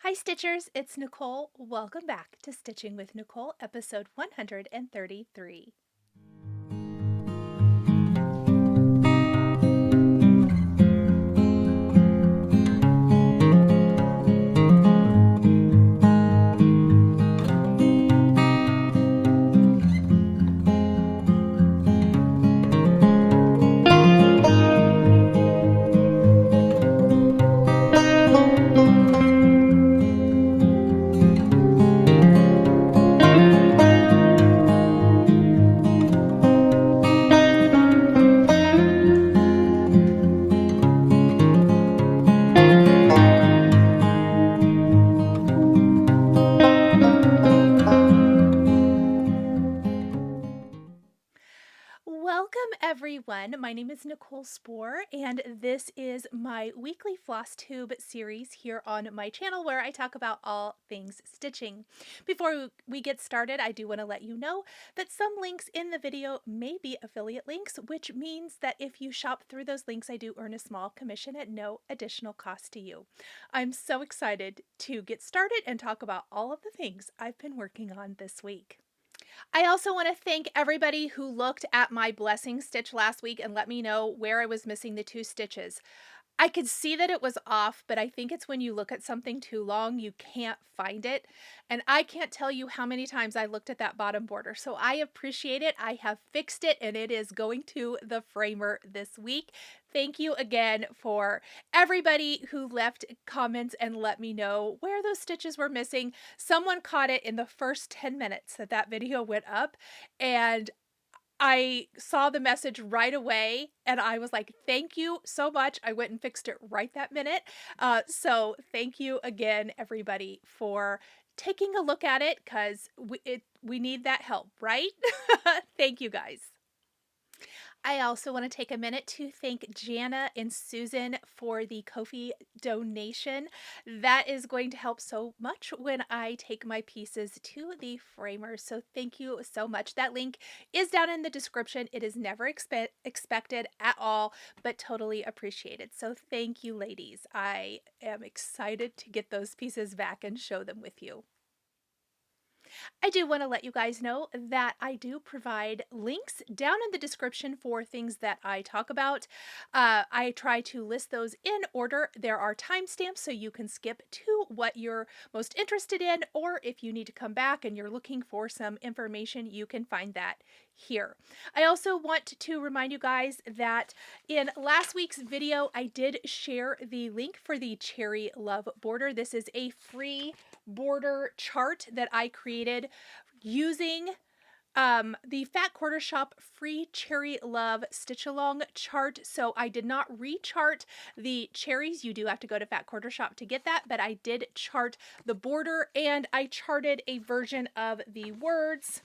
Hi Stitchers, it's Nicole. Welcome back to Stitching with Nicole, episode 133. Welcome everyone. My name is Nicole Spohr, and this is my weekly Flosstube series here on my channel where I talk about all things stitching. Before we get started, I do want to let you know that some links in the video may be affiliate links, which means that if you shop through those links, I do earn a small commission at no additional cost to you. I'm so excited to get started and talk about all of the things I've been working on this week. I also want to thank everybody who looked at my blessing stitch last week and let me know where I was missing the 2 stitches. I could see that it was off, but I think it's when you look at something too long, you can't find it. And I can't tell you how many times I looked at that bottom border. So I appreciate it. I have fixed it and it is going to the framer this week. Thank you again for everybody who left comments and let me know where those stitches were missing. Someone caught it in the first 10 minutes that that video went up, and I saw the message right away and I was like, thank you so much. I went and fixed it right that minute. So thank you again, everybody, for taking a look at it, because we need that help, right? Thank you guys. I also want to take a minute to thank Jana and Susan for the Ko-fi donation. That is going to help so much when I take my pieces to the framer. So thank you so much. That link is down in the description. It is never expected at all, but totally appreciated. So thank you, ladies. I am excited to get those pieces back and show them with you. I do want to let you guys know that I do provide links down in the description for things that I talk about. I try to list those in order. There are timestamps so you can skip to what you're most interested in, or if you need to come back and you're looking for some information, you can find that here. I also want to remind you guys that in last week's video, I did share the link for the Cherry Love border. This is a free border chart that I created using the Fat Quarter Shop free Cherry Love stitch along chart. So I did not rechart the cherries. You do have to go to Fat Quarter Shop to get that, but I did chart the border and I charted a version of the words.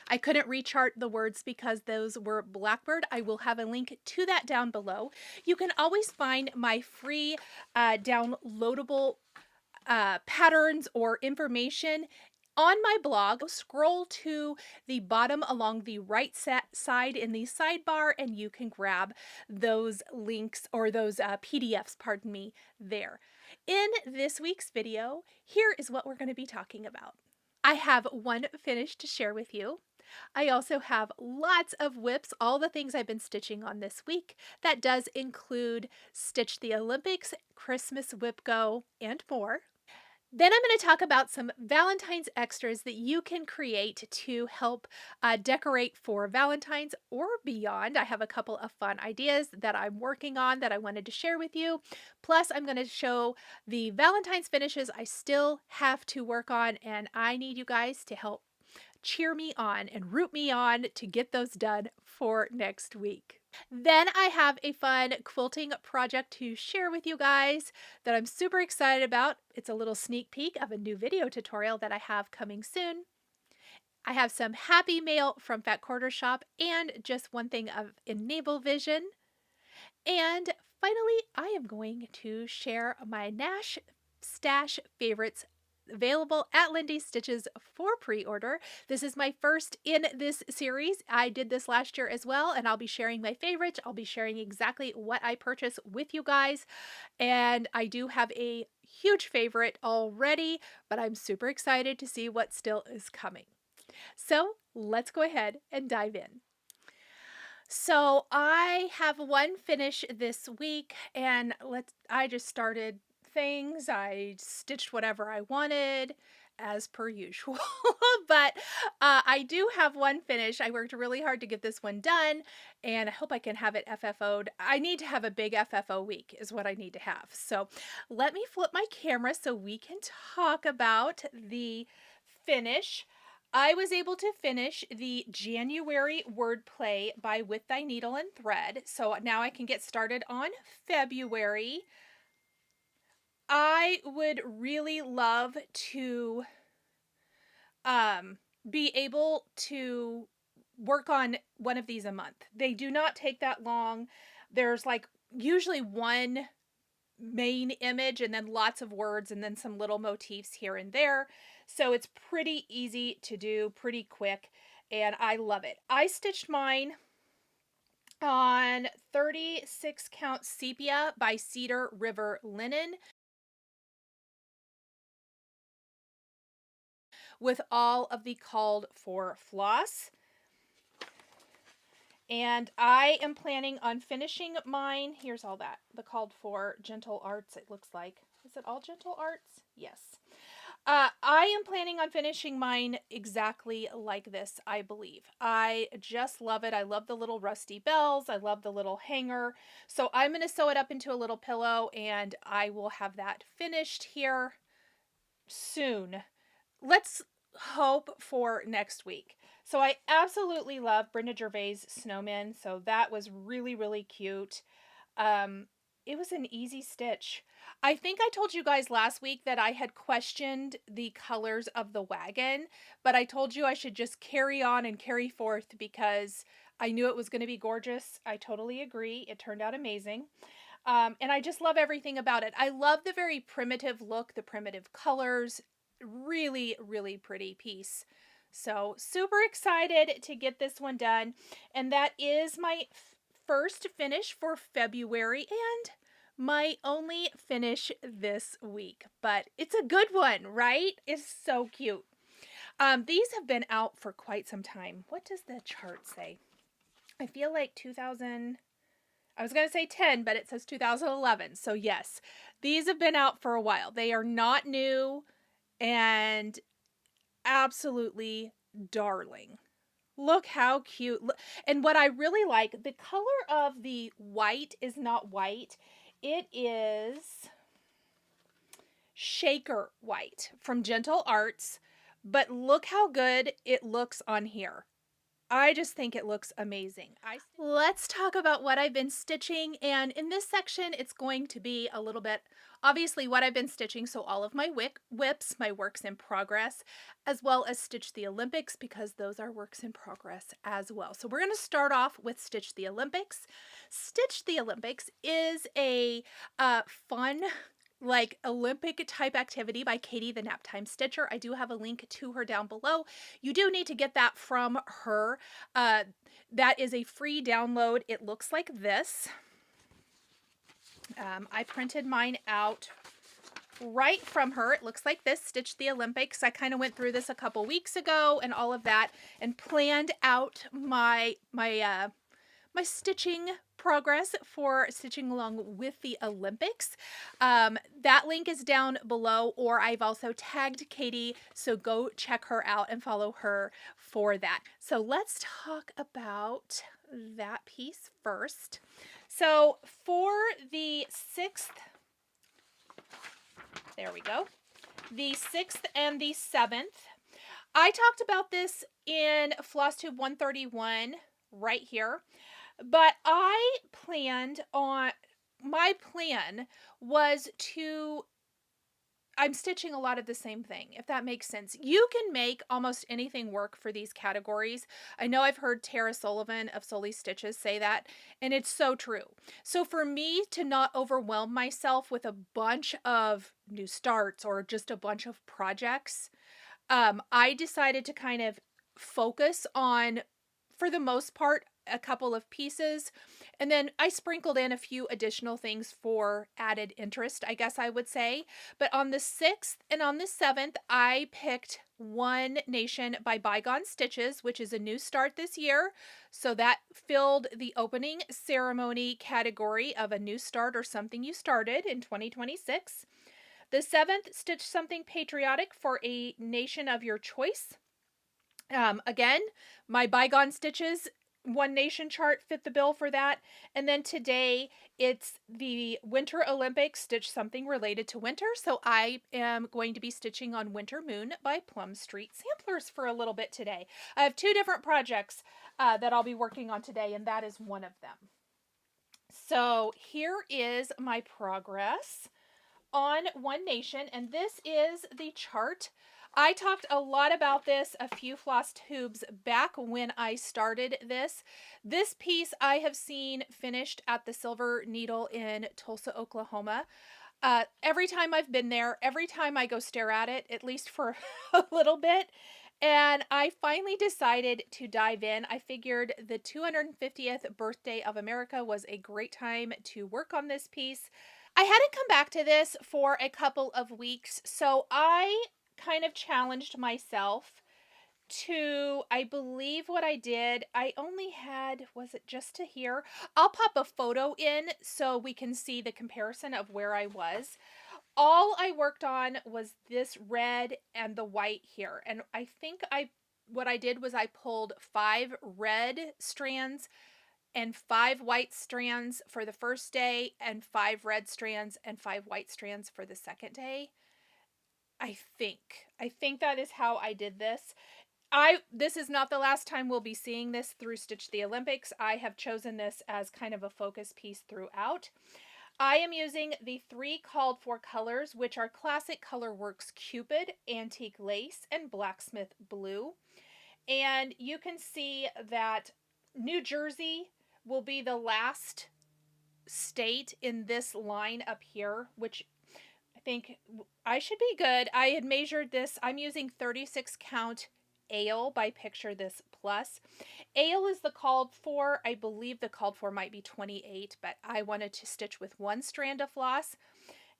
I couldn't rechart the words because those were Blackbird. I will have a link to that down below. You can always find my free downloadable patterns or information on my blog. Scroll to the bottom along the right side in the sidebar and you can grab those links or those PDFs, pardon me, there. In this week's video, here is what we're going to be talking about. I have one finish to share with you. I also have lots of WIPS, all the things I've been stitching on this week. That does include Stitch the Olympics, Christmas WIP Go, and more. Then I'm going to talk about some Valentine's extras that you can create to help decorate for Valentine's or beyond. I have a couple of fun ideas that I'm working on that I wanted to share with you. Plus, I'm going to show the Valentine's finishes I still have to work on, and I need you guys to help cheer me on and root me on to get those done for next week. Then I have a fun quilting project to share with you guys that I'm super excited about. It's a little sneak peek of a new video tutorial that I have coming soon. I have some happy mail from Fat Quarter Shop and just one thing of Enable Vision. And finally, I am going to share my NASH stash favorites available at Lindy's Stitches for pre-order. This is my first in this series. I did this last year as well, and I'll be sharing my favorites. I'll be sharing exactly what I purchased with you guys. And I do have a huge favorite already, but I'm super excited to see what still is coming. So let's go ahead and dive in. So I have one finish this week, and I just started things. I stitched whatever I wanted as per usual, but I do have one finish. I worked really hard to get this one done, and I hope I can have it FFO'd. I need to have a big FFO week is what I need to have. So let me flip my camera so we can talk about the finish. I was able to finish the January wordplay by With Thy Needle and Thread, so now I can get started on February. I would really love to be able to work on one of these a month. They do not take that long. There's like usually one main image and then lots of words and then some little motifs here and there. So it's pretty easy to do, pretty quick, and I love it. I stitched mine on 36 count Sepia by Cedar River Linen with all of the called for floss. And I am planning on finishing mine. Here's all that. The called for Gentle Arts, it looks like. Is it all Gentle Arts? Yes. I am planning on finishing mine exactly like this, I believe. I just love it. I love the little rusty bells. I love the little hanger. So I'm going to sew it up into a little pillow, and I will have that finished here soon. Let's hope for next week. So I absolutely love Brenda Gervais' Snowman. So that was really, really cute. It was an easy stitch. I think I told you guys last week that I had questioned the colors of the wagon, but I told you I should just carry on and carry forth because I knew it was going to be gorgeous. I totally agree. It turned out amazing. And I just love everything about it. I love the very primitive look, the primitive colors. Really, really pretty piece. So super excited to get this one done. And that is my first finish for February and my only finish this week. But it's a good one, right? It's so cute. These have been out for quite some time. What does the chart say? I feel like 2000... I was going to say 10, but it says 2011. So yes, these have been out for a while. They are not new and absolutely darling. Look how cute. And what I really like, the color of the white is not white. It is Shaker White from Gentle Arts. But look how good it looks on here. I just think it looks amazing. Let's talk about what I've been stitching, and in this section it's going to be a little bit obviously what I've been stitching, so all of my WIPS, my works in progress, as well as Stitch the Olympics because those are works in progress as well. So we're going to start off with Stitch the Olympics. Stitch the Olympics is a fun like Olympic type activity by Katie the Naptime Stitcher. I do have a link to her down below. You do need to get that from her. That is a free download. It looks like this. I printed mine out right from her. It looks like this, Stitch the Olympics. I kind of went through this a couple weeks ago and all of that and planned out my stitching progress for stitching along with the Olympics. That link is down below, or I've also tagged Katie, so go check her out and follow her for that. So let's talk about that piece first. So for the 6th, there we go, the 6th and the 7th, I talked about this in Flosstube 131 right here. But I planned on, my plan was to, I'm stitching a lot of the same thing, if that makes sense. You can make almost anything work for these categories. I know I've heard Tara Sullivan of Sully Stitches say that, and it's so true. So for me to not overwhelm myself with a bunch of new starts or just a bunch of projects, I decided to kind of focus on, for the most part, a couple of pieces, and then I sprinkled in a few additional things for added interest, I guess I would say. But on the 6th and on the 7th, I picked One Nation by Bygone Stitches, which is a new start this year. So that filled the opening ceremony category of a new start or something you started in 2026. The 7th, Stitch Something Patriotic for a nation of your choice. Again, my Bygone Stitches One Nation chart fit the bill for that. And then today, it's the Winter Olympics, Stitch Something related to winter. So I am going to be stitching on Winter Moon by Plum Street Samplers for a little bit today. I have 2 different projects that I'll be working on today, and that is one of them. So here is my progress on One Nation, and this is the chart. I talked a lot about this a few Flosstubes back when I started this. This piece I have seen finished at the Silver Needle in Tulsa, Oklahoma. Every time I've been there, every time I go stare at it, at least for a little bit, and I finally decided to dive in. I figured the 250th birthday of America was a great time to work on this piece. I hadn't come back to this for a couple of weeks, so I kind of challenged myself to, I believe what I did, I only had, was it just to here? I'll pop a photo in so we can see the comparison of where I was. All I worked on was this red and the white here, and I think what I did was I pulled 5 red strands and 5 white strands for the first day, and 5 red strands and 5 white strands for the second day. I think that is how I did this. This is not the last time we'll be seeing this through Stitch the Olympics. I have chosen this as kind of a focus piece throughout. I am using the 3 called for colors, which are Classic Colorworks Cupid, Antique Lace, and Blacksmith Blue. And you can see that New Jersey will be the last state in this line up here, which I think I should be good. I had measured this. I'm using 36 count ale by Picture This Plus. Ale is the called for. I believe the called for might be 28, but I wanted to stitch with 1 strand of floss,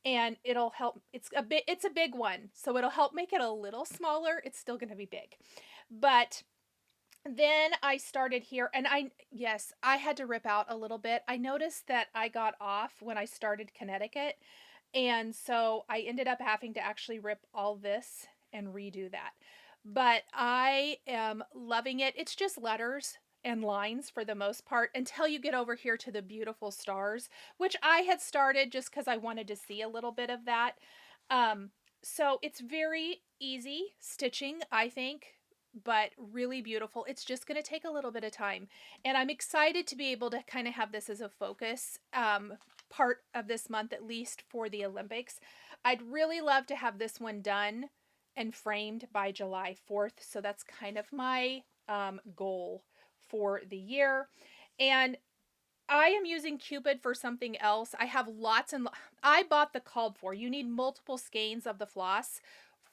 and it'll help. It's a big one, so it'll help make it a little smaller. It's still going to be big, but then I started here, and I had to rip out a little bit. I noticed that I got off when I started Connecticut, and so I ended up having to actually rip all this and redo that. But I am loving it. It's just letters and lines for the most part until you get over here to the beautiful stars, which I had started just because I wanted to see a little bit of that. So it's very easy stitching, I think, but really beautiful. It's just going to take a little bit of time. And I'm excited to be able to kind of have this as a focus part of this month, at least for the Olympics. I'd really love to have this one done and framed by July 4th. So that's kind of my goal for the year. And I am using Cupid for something else. I have I bought the called for. You need multiple skeins of the floss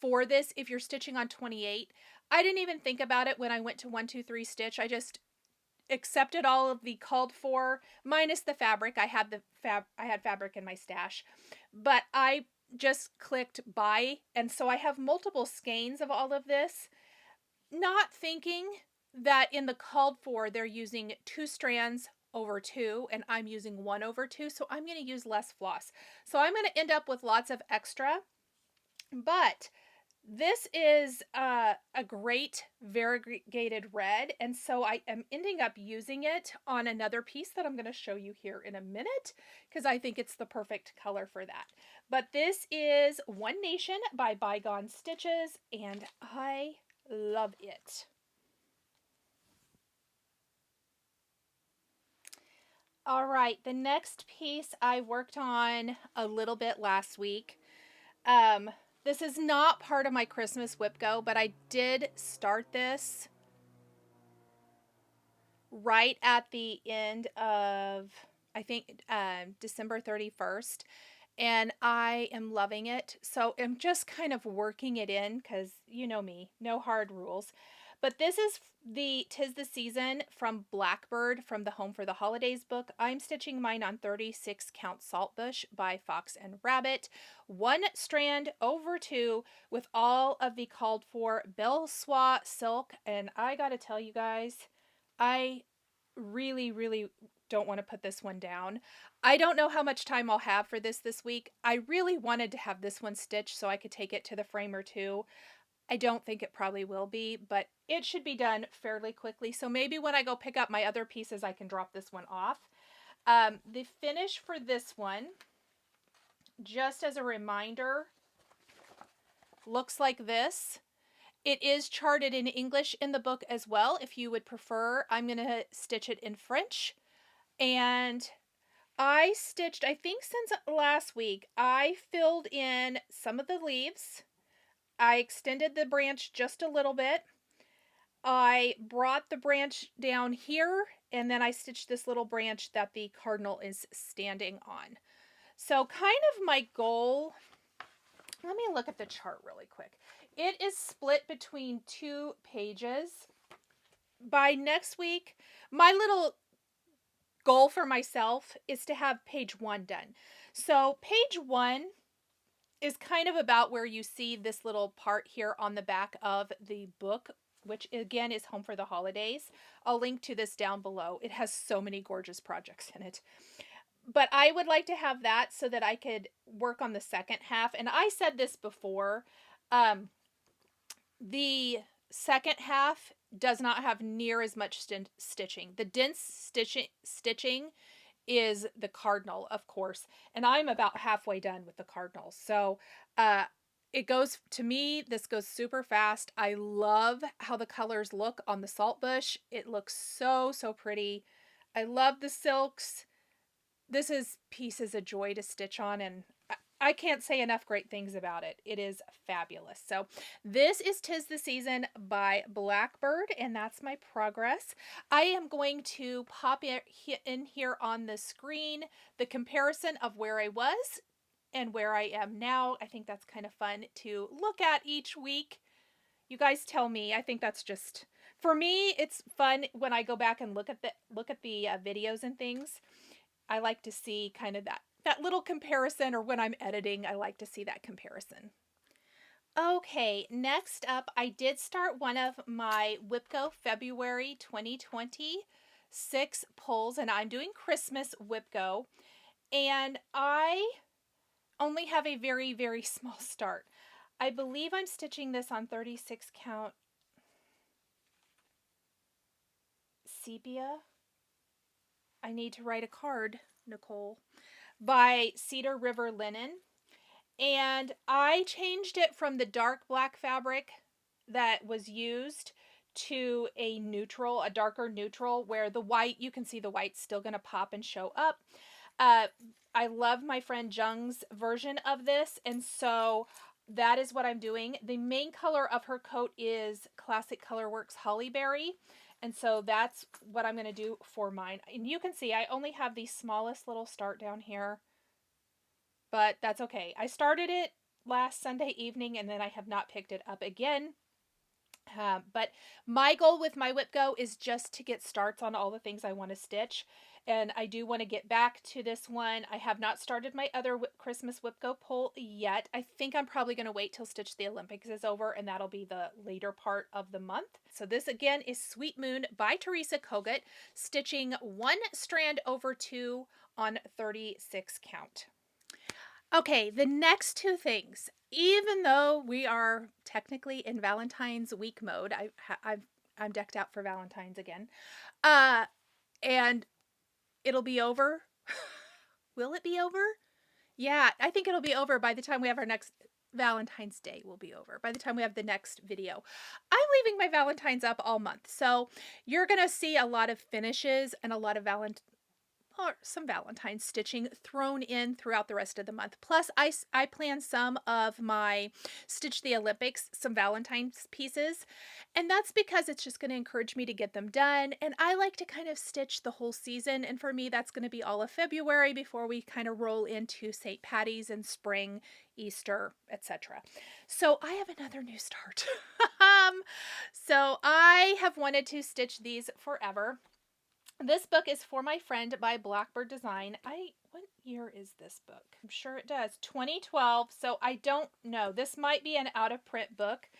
for this if you're stitching on 28. I didn't even think about it when I went to 1, 2, 3 stitch. I just accepted all of the called for minus the fabric. I had fabric in my stash, but I just clicked buy, and so I have multiple skeins of all of this, not thinking that in the called for they're using 2 strands over 2 and I'm using 1 over 2, so I'm going to use less floss. So I'm going to end up with lots of extra, but this is a great variegated red, and so I am ending up using it on another piece that I'm going to show you here in a minute because I think it's the perfect color for that. But this is One Nation by Bygone Stitches, and I love it. All right, the next piece I worked on a little bit last week. This is not part of my Christmas WIP Go, but I did start this right at the end of, I think, December 31st, and I am loving it. So I'm just kind of working it in because you know me, no hard rules. But this is the 'Tis the Season from Blackbird from the Home for the Holidays book. I'm stitching mine on 36 count Saltbush by Fox and Rabbit. 1 strand over 2 with all of the called for Belle Soie silk. And I gotta tell you guys, I really don't want to put this one down. I don't know how much time I'll have for this week. I really wanted to have this one stitched so I could take it to the framer too. I don't think it probably will be, but it should be done fairly quickly. So maybe when I go pick up my other pieces, I can drop this one off. The finish for this one, just as a reminder, looks like this. It is charted in English in the book as well, if you would prefer. I'm going to stitch it in French. And I stitched, I think since last week, I filled in some of the leaves. I extended the branch just a little bit. I brought the branch down here, and then I stitched this little branch that the cardinal is standing on. So kind of my goal, let me look at the chart really quick. It is split between 2 pages. By next week, my little goal for myself is to have page 1 done. So page 1 is kind of about where you see this little part here on the back of the book, which again is Home for the Holidays. I'll link to this down below. It has so many gorgeous projects in it. But I would like to have that so that I could work on the second half. And I said this before, the second half does not have near as much stitching. The dense stitching is the cardinal, of course, and I'm about halfway done with the cardinal. So it goes, to me, this goes super fast. I love how the colors look on the Saltbush. It looks so pretty. I love the silks. This piece is a joy to stitch on, and I can't say enough great things about it. It is fabulous. So this is 'Tis the Season by Blackbird, and that's my progress. I am going to pop in here on the screen the comparison of where I was and where I am now. I think that's kind of fun to look at each week. You guys tell me. I think that's just, for me, it's fun when I go back and look at the videos and things. I like to see kind of that little comparison, or when I'm editing, I like to see that comparison. Okay, next up, I did start one of my WIPGO February 2026 pulls, and I'm doing Christmas WIPGO, and I only have a very small start. I believe I'm stitching this on 36 count Sepia. I need to write a card, Nicole, by Cedar River Linen. And I changed it from the dark black fabric that was used to a neutral, a darker neutral, where the white, you can see the white's still going to pop and show up. I love my friend Jung's version of this, and so that is what I'm doing. The main color of her coat is Classic Colorworks Hollyberry. And so that's what I'm going to do for mine. And you can see I only have the smallest little start down here, but that's okay. I started it last Sunday evening, and then I have not picked it up again. But my goal with my WIPGO is just to get starts on all the things I want to stitch. And I do want to get back to this one. I have not started my other Christmas WIPGO pull yet. I think I'm probably going to wait till Stitch the Olympics is over, and that'll be the later part of the month. So this again is Sweet Moon by Teresa Kogut, stitching 1 strand over 2 on 36 count. Okay, the next 2 things. Even though we are technically in Valentine's week mode, I'm decked out for Valentine's again, and it'll be over. Will it be over? Yeah, I think it'll be over by the time we have our next Valentine's Day will be over. By the time we have the next video. I'm leaving my Valentine's up all month. So you're going to see a lot of finishes and a lot of some Valentine's stitching thrown in throughout the rest of the month. Plus, I plan some of my Stitch the Olympics, some Valentine's pieces, and that's because it's just going to encourage me to get them done, and I like to kind of stitch the whole season, and for me, that's going to be all of February before we kind of roll into St. Patty's and spring, Easter, etc. So I have another new start. So I have wanted to stitch these forever. This book is For My Friend by Blackbird Design. What year is this book? I'm sure it does. 2012. So I don't know. This might be an out of print book,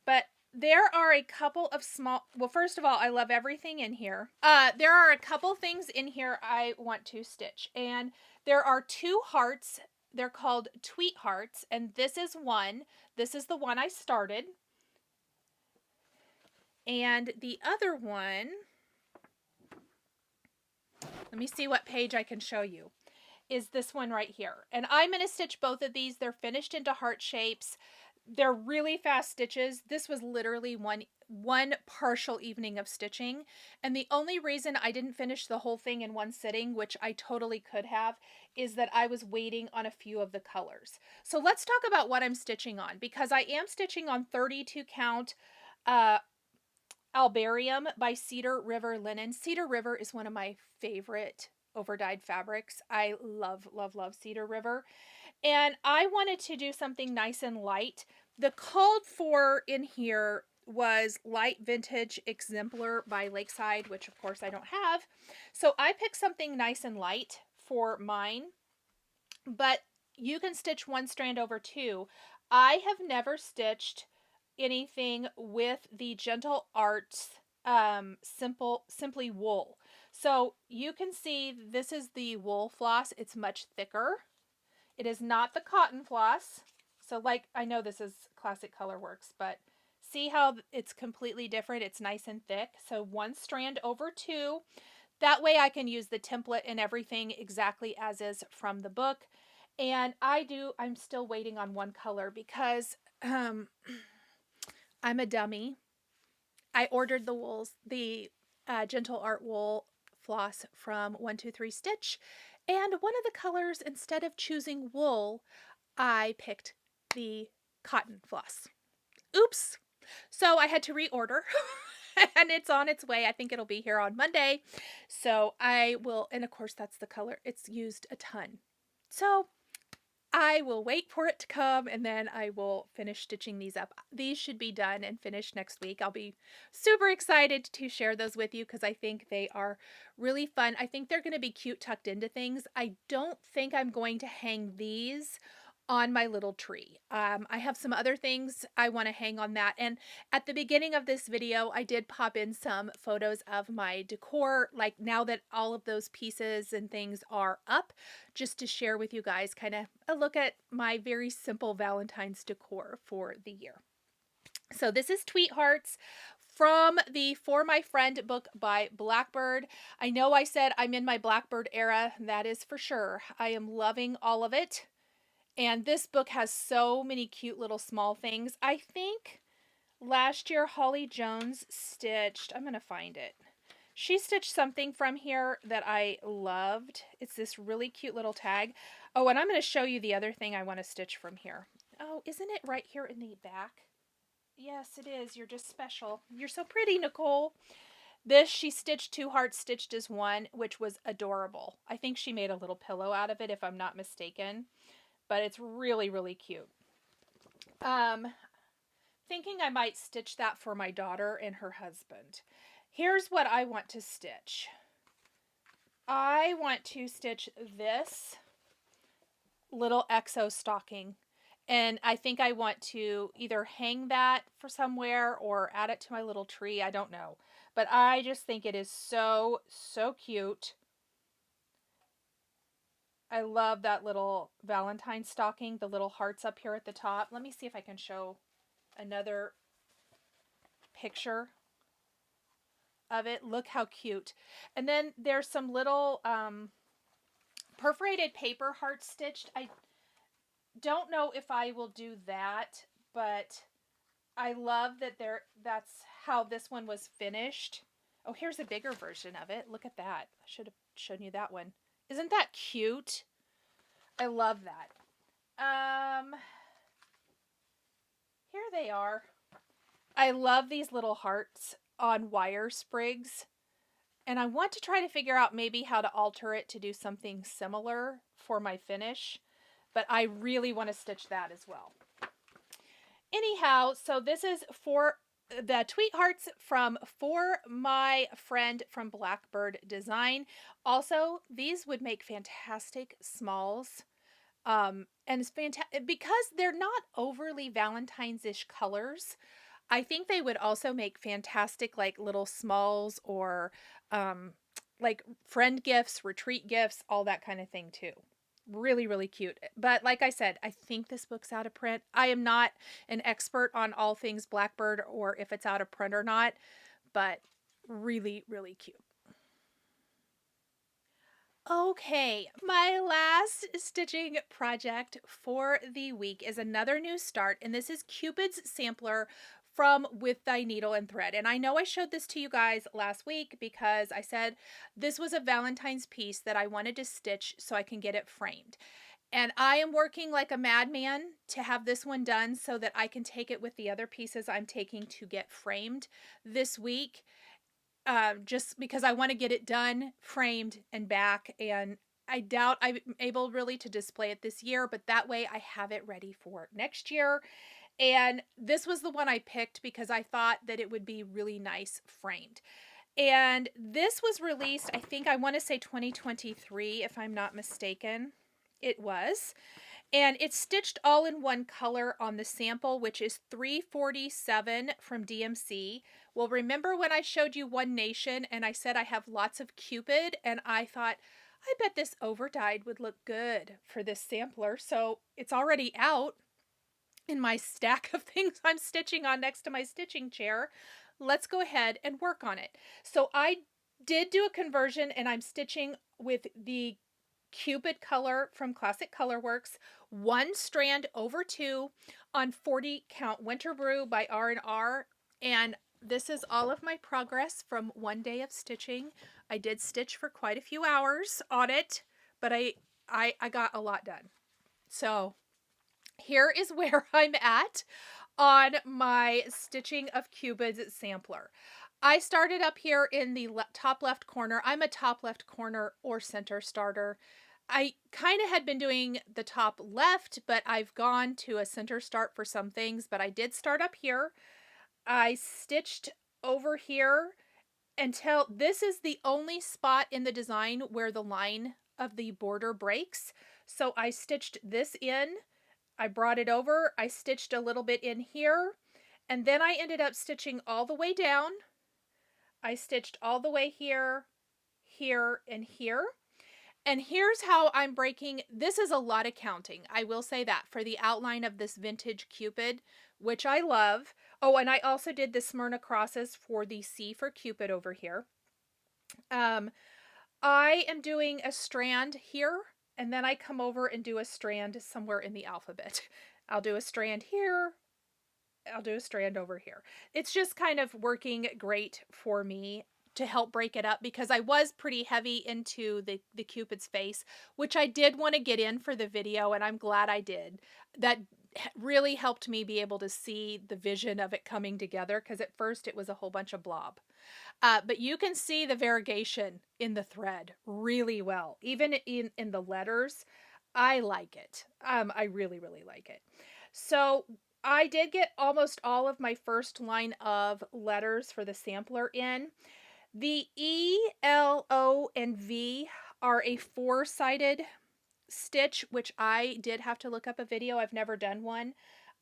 but there are a couple of small, well, first of all, I love everything in here. There are a couple things in here I want to stitch, and there are 2 hearts. They're called tweet hearts, and this is one. This is the one I started. And the other one, let me see what page I can show you, is this one right here. And I'm going to stitch both of these. They're finished into heart shapes. They're really fast stitches. This was literally one partial evening of stitching. And the only reason I didn't finish the whole thing in one sitting, which I totally could have, is that I was waiting on a few of the colors. So let's talk about what I'm stitching on, because I am stitching on 32 count Albarium by Cedar River Linen. Cedar River is one of my favorite overdyed fabrics. I love, love, love Cedar River. And I wanted to do something nice and light. The called for in here was Light Vintage Exemplar by Lakeside, which of course I don't have. So I picked something nice and light for mine, but you can stitch one strand over 2. I have never stitched anything with the Gentle Arts Simply Wool. So you can see this is the wool floss. It's much thicker. It is not the cotton floss. So like, I know this is Classic Colorworks, but see how it's completely different. It's nice and thick. So one strand over 2. That way I can use the template and everything exactly as is from the book. And I'm still waiting on one color because I'm a dummy. I ordered the Gentle Art wool floss from 123 Stitch, and one of the colors, instead of choosing wool, I picked the cotton floss. Oops! So I had to reorder, and it's on its way. I think it'll be here on Monday. So I will, and of course that's the color. It's used a ton. So I will wait for it to come, and then I will finish stitching these up. These should be done and finished next week. I'll be super excited to share those with you because I think they are really fun. I think they're going to be cute tucked into things. I don't think I'm going to hang these on my little tree. I have some other things I want to hang on that. And at the beginning of this video, I did pop in some photos of my decor, like now that all of those pieces and things are up, just to share with you guys kind of a look at my very simple Valentine's decor for the year. So this is Tweet Hearts from the For My Friend book by Blackbird. I know I said I'm in my Blackbird era. That is for sure. I am loving all of it. And this book has so many cute little small things. I think last year Holly Jones stitched, I'm going to find it. She stitched something from here that I loved. It's this really cute little tag. Oh, and I'm going to show you the other thing I want to stitch from here. Oh, isn't it right here in the back? Yes, it is. You're just special. You're so pretty, Nicole. This, she stitched 2 hearts stitched as one, which was adorable. I think she made a little pillow out of it, if I'm not mistaken. But it's really, really cute. Thinking I might stitch that for my daughter and her husband. Here's what I want to stitch. I want to stitch this little exo stocking. And I think I want to either hang that for somewhere or add it to my little tree. I don't know. But I just think it is so, so cute. I love that little Valentine stocking, the little hearts up here at the top. Let me see if I can show another picture of it. Look how cute. And then there's some little perforated paper hearts stitched. I don't know if I will do that, but I love that that's how this one was finished. Oh, here's a bigger version of it. Look at that. I should have shown you that one. Isn't that cute? I love that. Here they are. I love these little hearts on wire sprigs. And I want to try to figure out maybe how to alter it to do something similar for my finish. But I really want to stitch that as well. Anyhow, so this is for the tweet hearts from for my friend from Blackbird Design. Also, these would make fantastic smalls. And it's fantastic because they're not overly Valentine's-ish colors. I think they would also make fantastic like little smalls or like friend gifts, retreat gifts, all that kind of thing too. Really, really cute. But like I said, I think this book's out of print. I am not an expert on all things Blackbird or if it's out of print or not, but really, really cute. Okay, my last stitching project for the week is another new start, and this is Cupid's sampler from With Thy Needle and Thread. And I know I showed this to you guys last week because I said this was a Valentine's piece that I wanted to stitch so I can get it framed. And I am working like a madman to have this one done so that I can take it with the other pieces I'm taking to get framed this week. Just because I want to get it done, framed, and back. And I doubt I'm able really to display it this year, but that way I have it ready for next year. And this was the one I picked because I thought that it would be really nice framed. And this was released, I think I want to say 2023, if I'm not mistaken. It was. And it's stitched all in one color on the sample, which is 347 from DMC. Well, remember when I showed you One Nation and I said I have lots of Cupid, and I thought, I bet this overdyed would look good for this sampler. So it's already out in my stack of things I'm stitching on next to my stitching chair. Let's go ahead and work on it. So I did do a conversion and I'm stitching with the Cupid color from Classic Colorworks, 1 strand over 2 on 40 count Winter Brew by R&R. And this is all of my progress from one day of stitching. I did stitch for quite a few hours on it, but I got a lot done. So here is where I'm at on my stitching of Cupid's sampler. I started up here in the top left corner. I'm a top left corner or center starter. I kind of had been doing the top left, but I've gone to a center start for some things, but I did start up here. I stitched over here until this is the only spot in the design where the line of the border breaks. So I stitched this in, I brought it over, I stitched a little bit in here, and then I ended up stitching all the way down. I stitched all the way here, here, and here. And here's how I'm breaking. This is a lot of counting. I will say that for the outline of this vintage Cupid, which I love. Oh, and I also did the Smyrna crosses for the C for Cupid over here. I am doing a strand here, and then I come over and do a strand somewhere in the alphabet. I'll do a strand here. I'll do a strand over here. It's just kind of working great for me to help break it up because I was pretty heavy into the Cupid's face, which I did want to get in for the video, and I'm glad I did. That really helped me be able to see the vision of it coming together because at first it was a whole bunch of blob. But you can see the variegation in the thread really well. Even in the letters, I like it. I really, really like it. So I did get almost all of my first line of letters for the sampler in. The E, L, O, and V are a 4-sided stitch, which I did have to look up a video. I've never done one.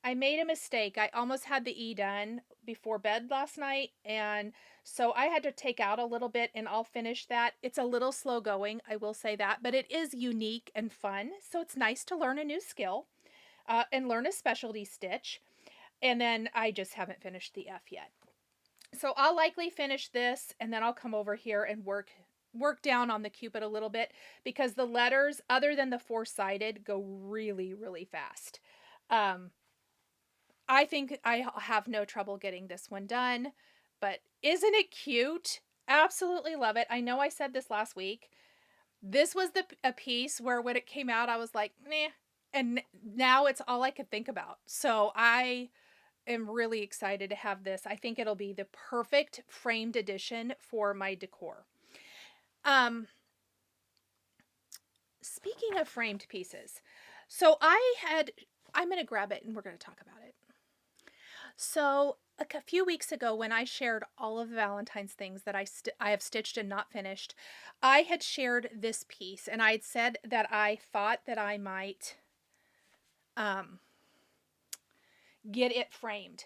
I made a mistake. I almost had the E done before bed last night, and so I had to take out a little bit, and I'll finish that. It's a little slow going, I will say that, but it is unique and fun, so it's nice to learn a new skill and learn a specialty stitch. And then I just haven't finished the F yet. So I'll likely finish this and then I'll come over here and work down on the Cupid a little bit because the letters, other than the 4-sided, go really, really fast. I think I have no trouble getting this one done, but isn't it cute? Absolutely love it. I know I said this last week. This was a piece where when it came out, I was like, meh. And now it's all I could think about. So I am really excited to have this. I think it'll be the perfect framed edition for my decor. Speaking of framed pieces, so I'm going to grab it and we're going to talk about it. So a few weeks ago when I shared all of the Valentine's things that I have stitched and not finished, I had shared this piece and I had said that I thought that I might get it framed.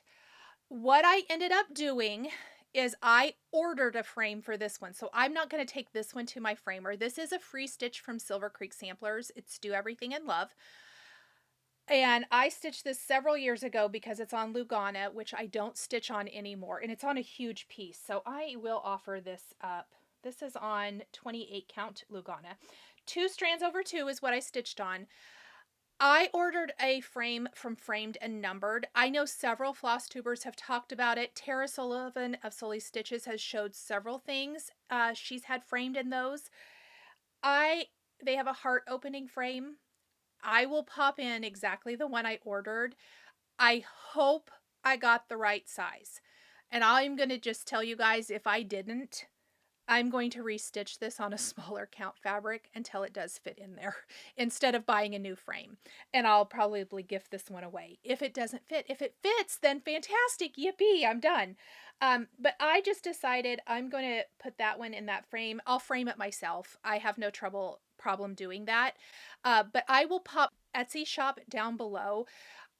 What I ended up doing is I ordered a frame for this one. So I'm not going to take this one to my framer. This is a free stitch from Silver Creek Samplers. It's Do Everything in Love. And I stitched this several years ago because it's on Lugana, which I don't stitch on anymore. And it's on a huge piece. So I will offer this up. This is on 28 count Lugana. 2 strands over 2 is what I stitched on. I ordered a frame from Framed and Numbered. I know several floss tubers have talked about it. Tara Sullivan of Sully Stitches has showed several things she's had framed in those. They have a heart opening frame. I will pop in exactly the one I ordered. I hope I got the right size. And I'm going to just tell you guys, if I didn't, I'm going to restitch this on a smaller count fabric until it does fit in there instead of buying a new frame. And I'll probably gift this one away if it doesn't fit. If it fits, then fantastic. Yippee, I'm done. But I just decided I'm going to put that one in that frame. I'll frame it myself. I have no problem doing that. But I will pop Etsy shop down below.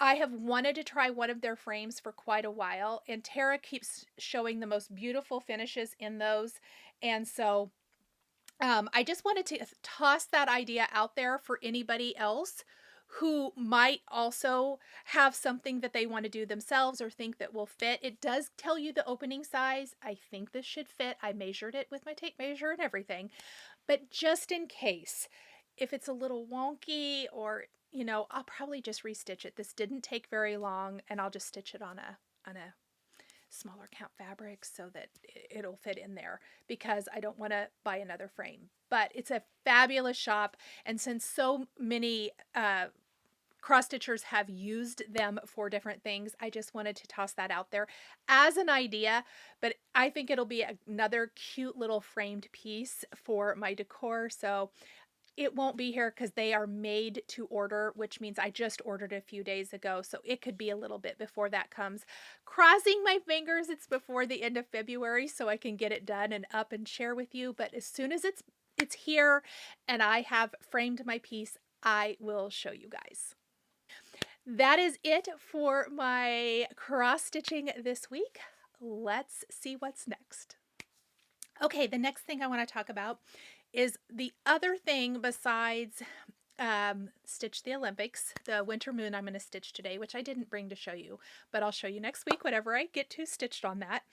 I have wanted to try one of their frames for quite a while, and Tara keeps showing the most beautiful finishes in those. And so I just wanted to toss that idea out there for anybody else who might also have something that they want to do themselves or think that will fit. It does tell you the opening size. I think this should fit. I measured it with my tape measure and everything. But just in case, if it's a little wonky or, you know, I'll probably just restitch it. This didn't take very long, and I'll just stitch it on a smaller count fabric so that it'll fit in there because I don't want to buy another frame. But it's a fabulous shop, and since so many cross stitchers have used them for different things, I just wanted to toss that out there as an idea. But I think it'll be another cute little framed piece for my decor. So it won't be here because they are made to order, which means I just ordered a few days ago. So it could be a little bit before that comes. Crossing my fingers, it's before the end of February so I can get it done and up and share with you. But as soon as it's here and I have framed my piece, I will show you guys. That is it for my cross stitching this week. Let's see what's next. Okay, the next thing I want to talk about is the other thing besides Stitch the Olympics, the Winter Moon I'm going to stitch today, which I didn't bring to show you, but I'll show you next week whenever I get to stitched on that.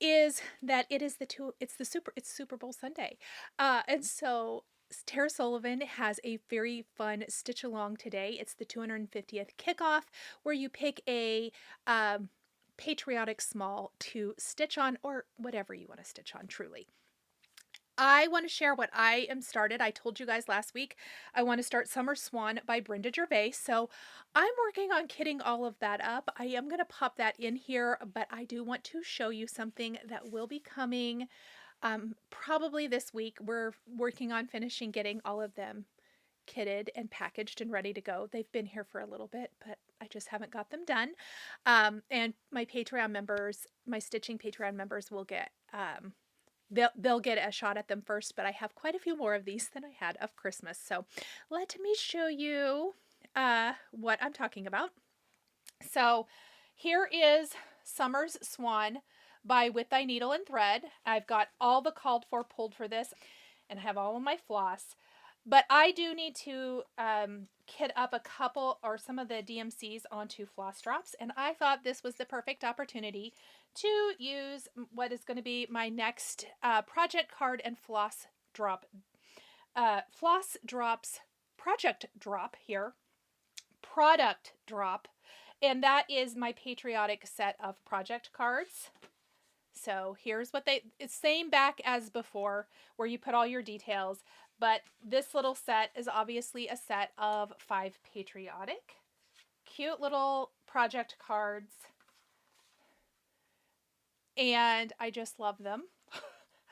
Is that it's Super Bowl Sunday. And so Tara Sullivan has a very fun stitch along today. It's the 250th kickoff where you pick a patriotic small to stitch on, or whatever you want to stitch on, truly. I want to share what I am started. I told you guys last week I want to start Summer Swan by Brenda Gervais. So I'm working on kitting all of that up. I am going to pop that in here, but I do want to show you something that will be coming probably this week. We're working on finishing getting all of them kitted and packaged and ready to go. They've been here for a little bit, but I just haven't got them done. And my Patreon members, my stitching Patreon members will get they'll get a shot at them first, but I have quite a few more of these than I had of Christmas. So let me show you what I'm talking about. So here is Summer's Swan by With Thy Needle and Thread. I've got all the called for pulled for this and I have all of my floss. But I do need to kit up a couple or some of the DMCs onto floss drops. And I thought this was the perfect opportunity to use what is going to be my next project card and floss drop. Floss drops project drop here. Product drop. And that is my patriotic set of project cards. So here's what it's same back as before where you put all your details. But this little set is obviously a set of 5 patriotic, cute little project cards. And I just love them.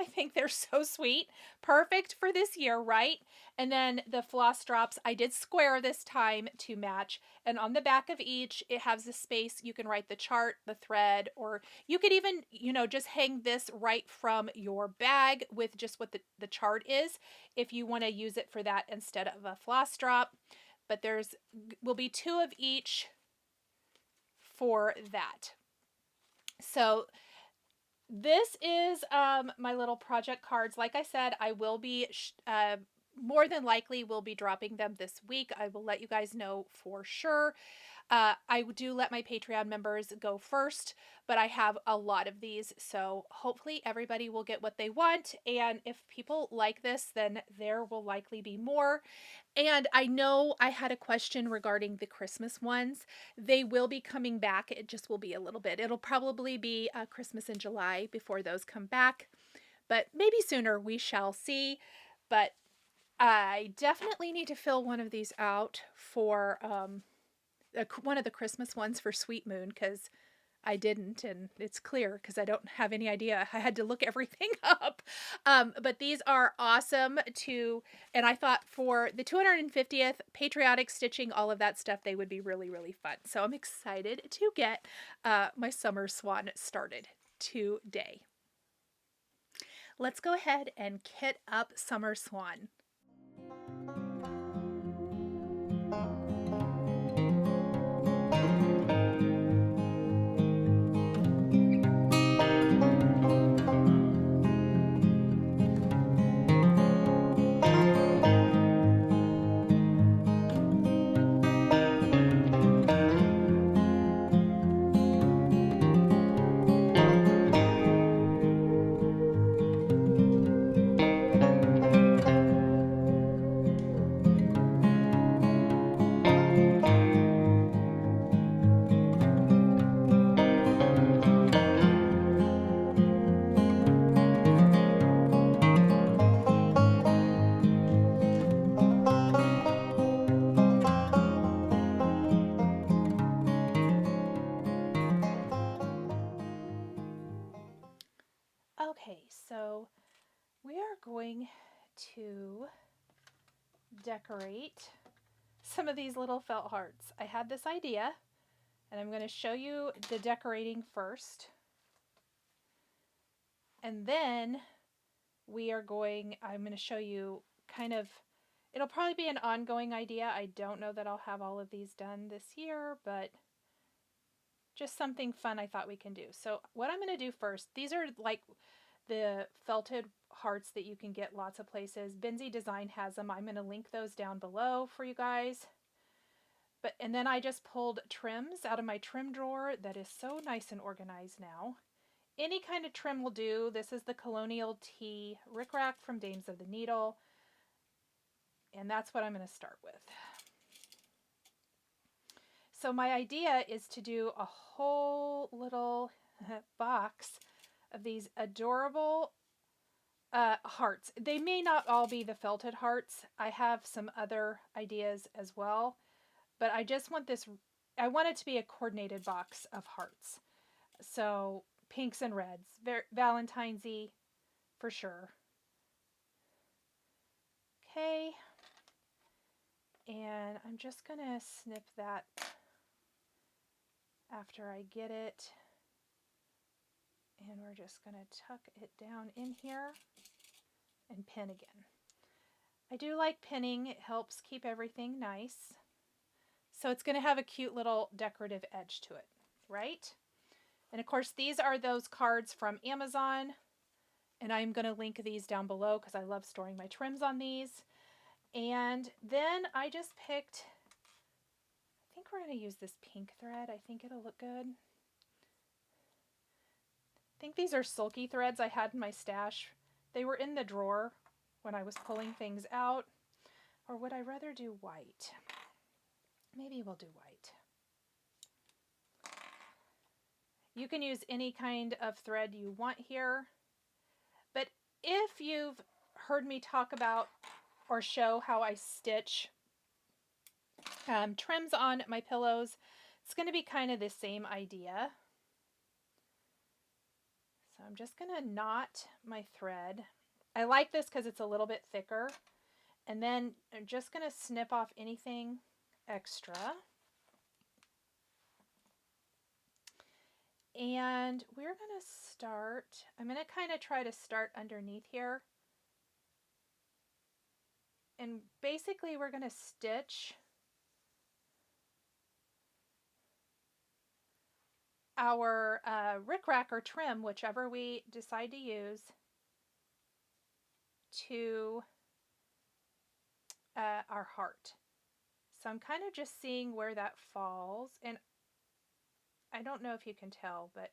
I think they're so sweet. Perfect for this year, right? And then the floss drops, I did square this time to match. And on the back of each, it has a space. You can write the chart, the thread, or you could even, just hang this right from your bag with just what the chart is if you want to use it for that instead of a floss drop. But there's will be 2 of each for that. So this is my little project cards. Like I said, I will be more than likely will be dropping them this week. I will let you guys know for sure. I do let my Patreon members go first, but I have a lot of these, so hopefully everybody will get what they want. And if people like this, then there will likely be more. And I know I had a question regarding the Christmas ones. They will be coming back. It just will be a little bit. It'll probably be Christmas in July before those come back, but maybe sooner. We shall see. But I definitely need to fill one of these out for one of the Christmas ones for Sweet Moon, because I didn't, and it's clear because I don't have any idea. I had to look everything up. But these are awesome and I thought for the 250th, patriotic stitching, all of that stuff, they would be really, really fun. So I'm excited to get my Summer Swan started today. Let's go ahead and kit up Summer Swan. Okay, so we are going to decorate some of these little felt hearts. I had this idea, and I'm going to show you the decorating first. And then I'm going to show you it'll probably be an ongoing idea. I don't know that I'll have all of these done this year, but just something fun I thought we can do. So what I'm going to do first, these are like the felted hearts that you can get lots of places. Benzie Design has them. I'm going to link those down below for you guys. And then I just pulled trims out of my trim drawer that is so nice and organized now. Any kind of trim will do. This is the Colonial Tea Rickrack from Dames of the Needle. And that's what I'm going to start with. So my idea is to do a whole little box of these adorable hearts. They may not all be the felted hearts. I have some other ideas as well. But I just want I want it to be a coordinated box of hearts. So pinks and reds. Valentine's-y for sure. Okay. And I'm just going to snip that after I get it. And we're just going to tuck it down in here and pin again. I do like pinning. It helps keep everything nice. So it's going to have a cute little decorative edge to it, right? And of course, these are those cards from Amazon. And I'm going to link these down below because I love storing my trims on these. And then I just picked, I think we're going to use this pink thread. I think it'll look good. I think these are sulky threads I had in my stash. They were in the drawer when I was pulling things out. Or would I rather do white? Maybe we'll do white. You can use any kind of thread you want here. But if you've heard me talk about or show how I stitch trims on my pillows, it's going to be kind of the same idea. So I'm just going to knot my thread. I like this because it's a little bit thicker. And then I'm just going to snip off anything extra. And we're going to start, I'm going to kind of try to start underneath here. And basically we're going to stitch our rickrack or trim, whichever we decide to use, to our heart. So I'm kind of just seeing where that falls, and I don't know if you can tell, but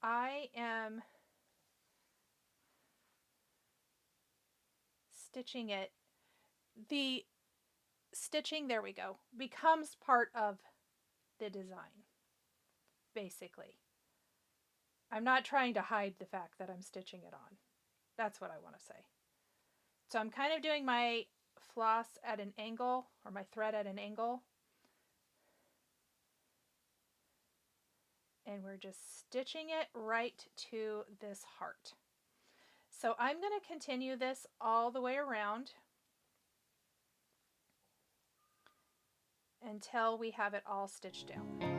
I am stitching it. The stitching, there we go, becomes part of the design, basically. I'm not trying to hide the fact that I'm stitching it on. That's what I want to say. So I'm kind of doing my floss at an angle, or my thread at an angle. And we're just stitching it right to this heart. So I'm going to continue this all the way around until we have it all stitched down.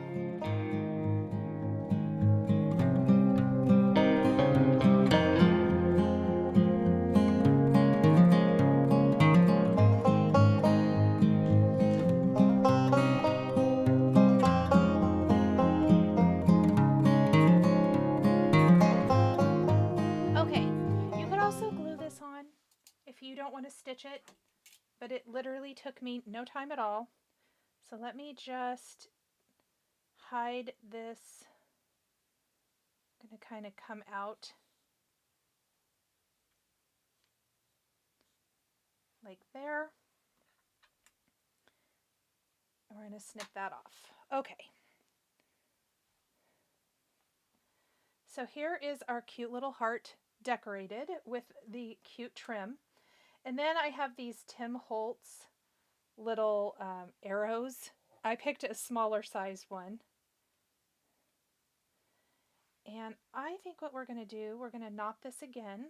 If you don't want to stitch it, but it literally took me no time at all. So let me just hide this. I'm going to kind of come out like there. And we're going to snip that off. Okay. So here is our cute little heart decorated with the cute trim. And then I have these Tim Holtz little arrows. I picked a smaller size one. And I think what we're going to do, we're going to knot this again.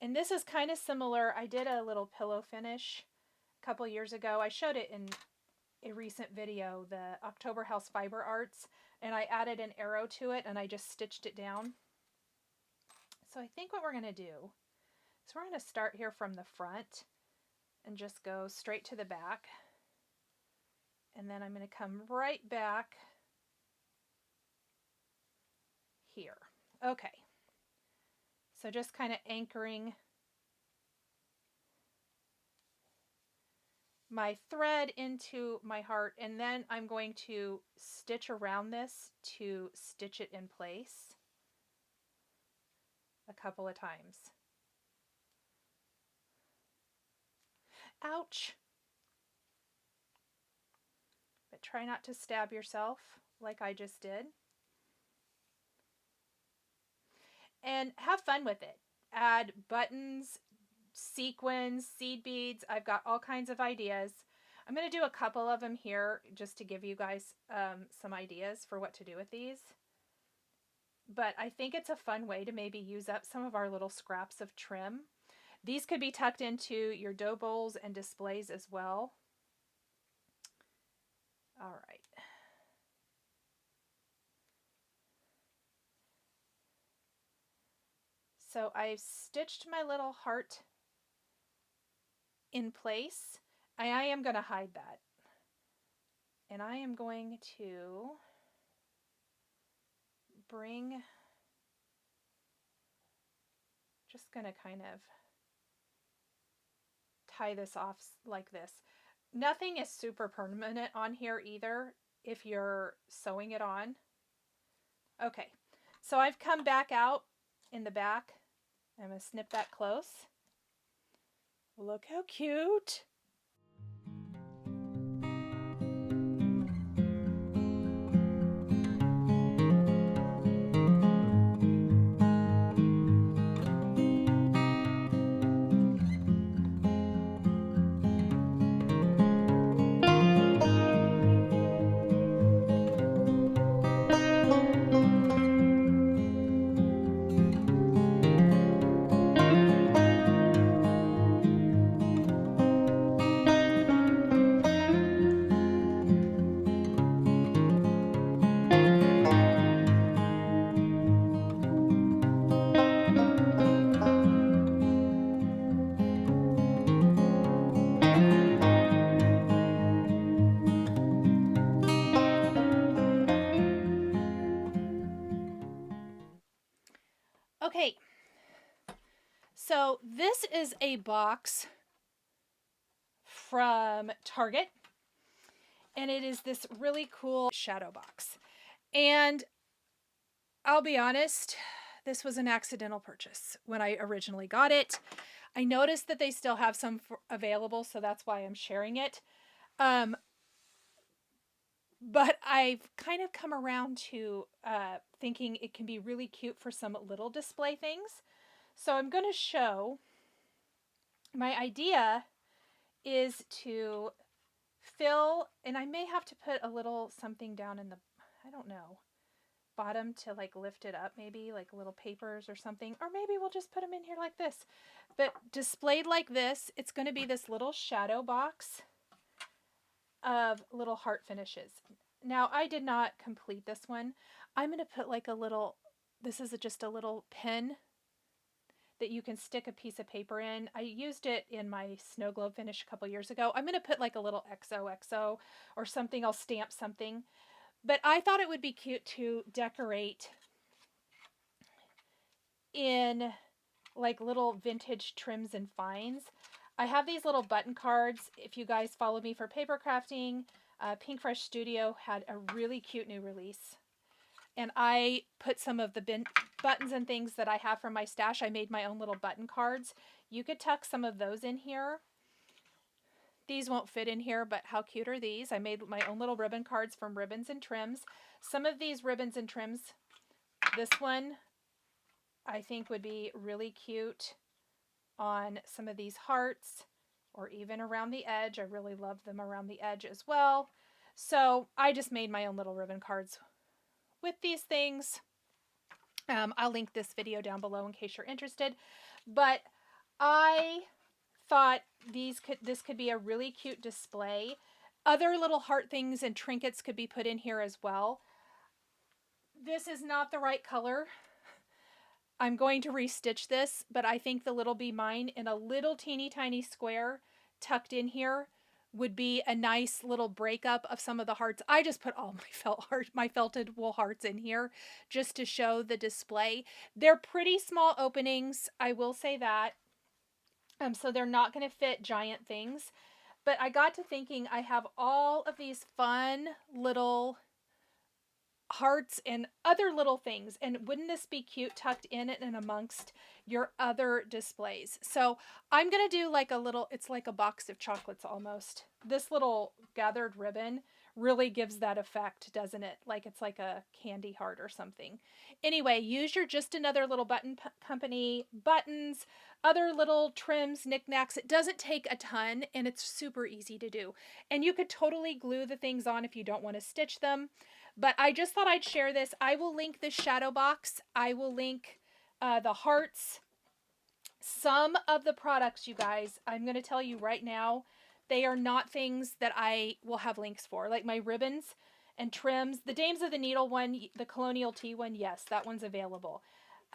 And this is kind of similar. I did a little pillow finish a couple years ago. I showed it in a recent video, the October House Fiber Arts, and I added an arrow to it and I just stitched it down. So I think what we're going to do is we're going to start here from the front and just go straight to the back. And then I'm going to come right back here. Okay. So just kind of anchoring my thread into my heart, and then I'm going to stitch around this to stitch it in place a couple of times. Ouch! But try not to stab yourself like I just did. And have fun with it. Add buttons, sequins, seed beads. I've got all kinds of ideas. I'm going to do a couple of them here just to give you guys some ideas for what to do with these. But I think it's a fun way to maybe use up some of our little scraps of trim. These could be tucked into your dough bowls and displays as well. All right. So I've stitched my little heart in place. I am going to hide that. And I am going to bring, just going to kind of tie this off like this. Nothing is super permanent on here either if you're sewing it on. Okay, so I've come back out in the back. I'm going to snip that close. Look how cute. So this is a box from Target, and it is this really cool shadow box. And I'll be honest, this was an accidental purchase when I originally got it. I noticed that they still have some available, so that's why I'm sharing it. But I've kind of come around to thinking it can be really cute for some little display things. So I'm going to show, my idea is to fill, and I may have to put a little something down in the, I don't know, bottom to like lift it up, maybe like little papers or something, or maybe we'll just put them in here like this. But displayed like this, it's going to be this little shadow box of little heart finishes. Now, I did not complete this one. I'm going to put like a little, this is just a little pin that you can stick a piece of paper in. I used it in my snow globe finish a couple years ago. I'm going to put like a little XOXO or something. I'll stamp something. But I thought it would be cute to decorate in like little vintage trims and finds. I have these little button cards. If you guys follow me for paper crafting, Pink Fresh Studio had a really cute new release. And I put some of the buttons and things that I have from my stash. I made my own little button cards. You could tuck some of those in here. These won't fit in here, but how cute are these? I made my own little ribbon cards from Ribbons and Trims. Some of these ribbons and trims, this one I think would be really cute on some of these hearts or even around the edge. I really love them around the edge as well. So I just made my own little ribbon cards with these things. I'll link this video down below in case you're interested. But I thought this could be a really cute display. Other little heart things and trinkets could be put in here as well. This is not the right color. I'm going to restitch this, but I think the little Be Mine in a little teeny tiny square tucked in here would be a nice little breakup of some of the hearts. I just put all my felted wool hearts in here just to show the display. They're pretty small openings, I will say that. So they're not going to fit giant things. But I got to thinking, I have all of these fun little hearts and other little things, and wouldn't this be cute tucked in and amongst your other displays? So I'm gonna do like a little, it's like a box of chocolates almost. This little gathered ribbon really gives that effect, doesn't it? Like it's like a candy heart or something. Anyway, use your Just Another Little Button Company buttons, other little trims, knickknacks. It doesn't take a ton and it's super easy to do. And you could totally glue the things on if you don't want to stitch them. But I just thought I'd share this. I will link this shadow box. I will link the hearts. Some of the products, you guys, I'm going to tell you right now, they are not things that I will have links for. Like my ribbons and trims. The Dames of the Needle one, the Colonial Tea one, yes, that one's available.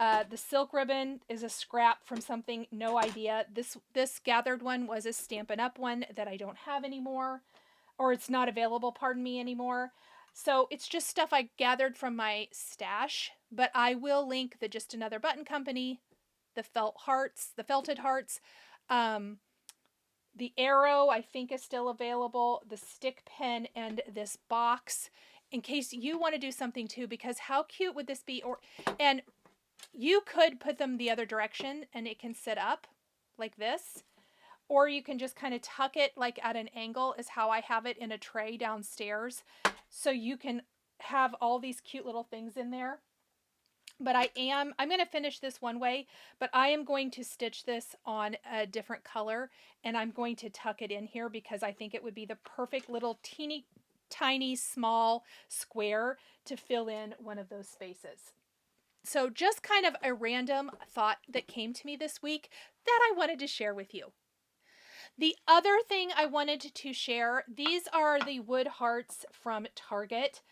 The silk ribbon is a scrap from something, no idea. This gathered one was a Stampin' Up one that I don't have anymore. Or it's not available, pardon me, anymore. So it's just stuff I gathered from my stash, but I will link the Just Another Button Company, the felted hearts, the arrow I think is still available, the stick pin, and this box in case you want to do something too, because how cute would this be? And you could put them the other direction and it can sit up like this. Or you can just kind of tuck it like at an angle is how I have it in a tray downstairs. So you can have all these cute little things in there. But I'm going to finish this one way, but I am going to stitch this on a different color and I'm going to tuck it in here because I think it would be the perfect little teeny tiny small square to fill in one of those spaces. So just kind of a random thought that came to me this week that I wanted to share with you. The other thing I wanted to share, these are the wood hearts from Target.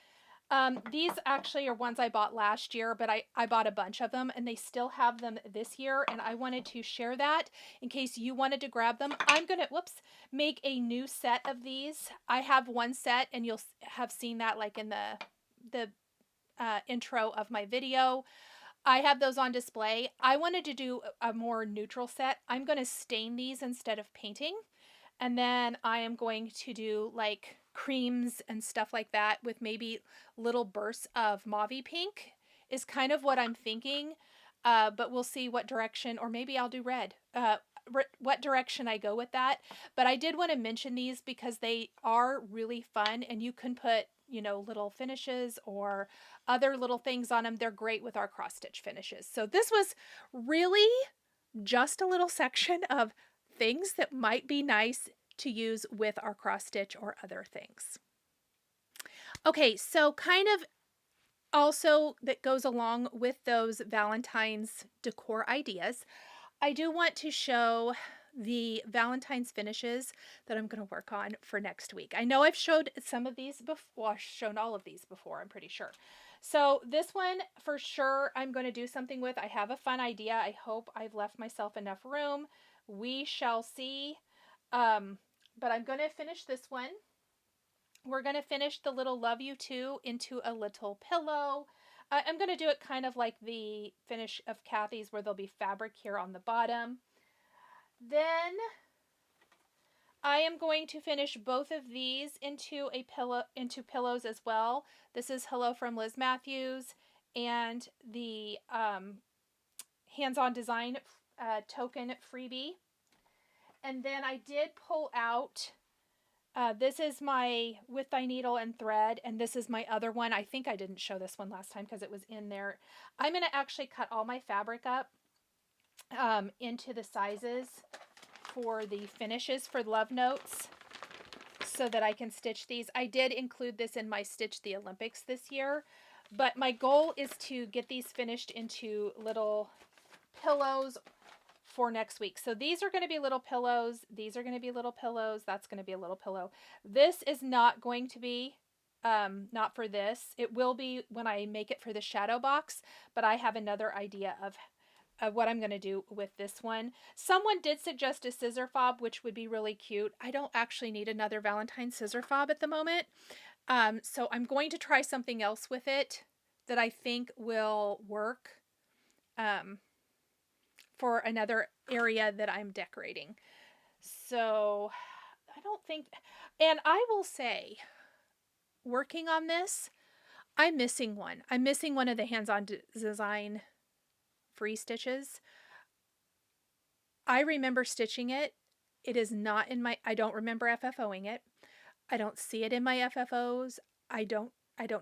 These actually are ones I bought last year, but I bought a bunch of them and they still have them this year. And I wanted to share that in case you wanted to grab them. I'm going to, make a new set of these. I have one set and you'll have seen that like in the intro of my video. I have those on display. I wanted to do a more neutral set. I'm going to stain these instead of painting. And then I am going to do like creams and stuff like that with maybe little bursts of mauve pink is kind of what I'm thinking. But we'll see what direction, or maybe I'll do red. What direction I go with that. But I did want to mention these because they are really fun, and you can put, you know, little finishes or other little things on them. They're great with our cross stitch finishes. So this was really just a little section of things that might be nice to use with our cross stitch or other things. Okay, so kind of also that goes along with those Valentine's decor ideas, I do want to show the Valentine's finishes that I'm going to work on for next week. I know I've showed some of these before. Well, I've shown all of these before, I'm pretty sure. So this one for sure I'm going to do something with. I have a fun idea. I hope I've left myself enough room. We shall see. But I'm going to finish this one. We're going to finish the little love you too into a little pillow. I'm going to do it kind of like the finish of Kathy's, where there'll be fabric here on the bottom. Then I am going to finish both of these into pillows as well. This is Hello from Liz Matthews and the hands-on design token freebie. And then I did pull out, this is my With Thy Needle and Thread, and this is my other one. I think I didn't show this one last time because it was in there. I'm going to actually cut all my fabric up into the sizes for the finishes for Love Notes so that I can stitch these. I did include this in my Stitch the Olympics this year, but my goal is to get these finished into little pillows for next week. So these are going to be little pillows. These are going to be little pillows. That's going to be a little pillow. This is not going to be, not for this. It will be when I make it for the shadow box, but I have another idea of what I'm going to do with this one. Someone did suggest a scissor fob, which would be really cute. I don't actually need another Valentine scissor fob at the moment. So I'm going to try something else with it that I think will work for another area that I'm decorating. So I don't think, and I will say, working on this, I'm missing one. I'm missing one of the hands-on design free stitches. I remember stitching it. It is not in my, I don't remember FFOing it. I don't see it in my FFOs. I don't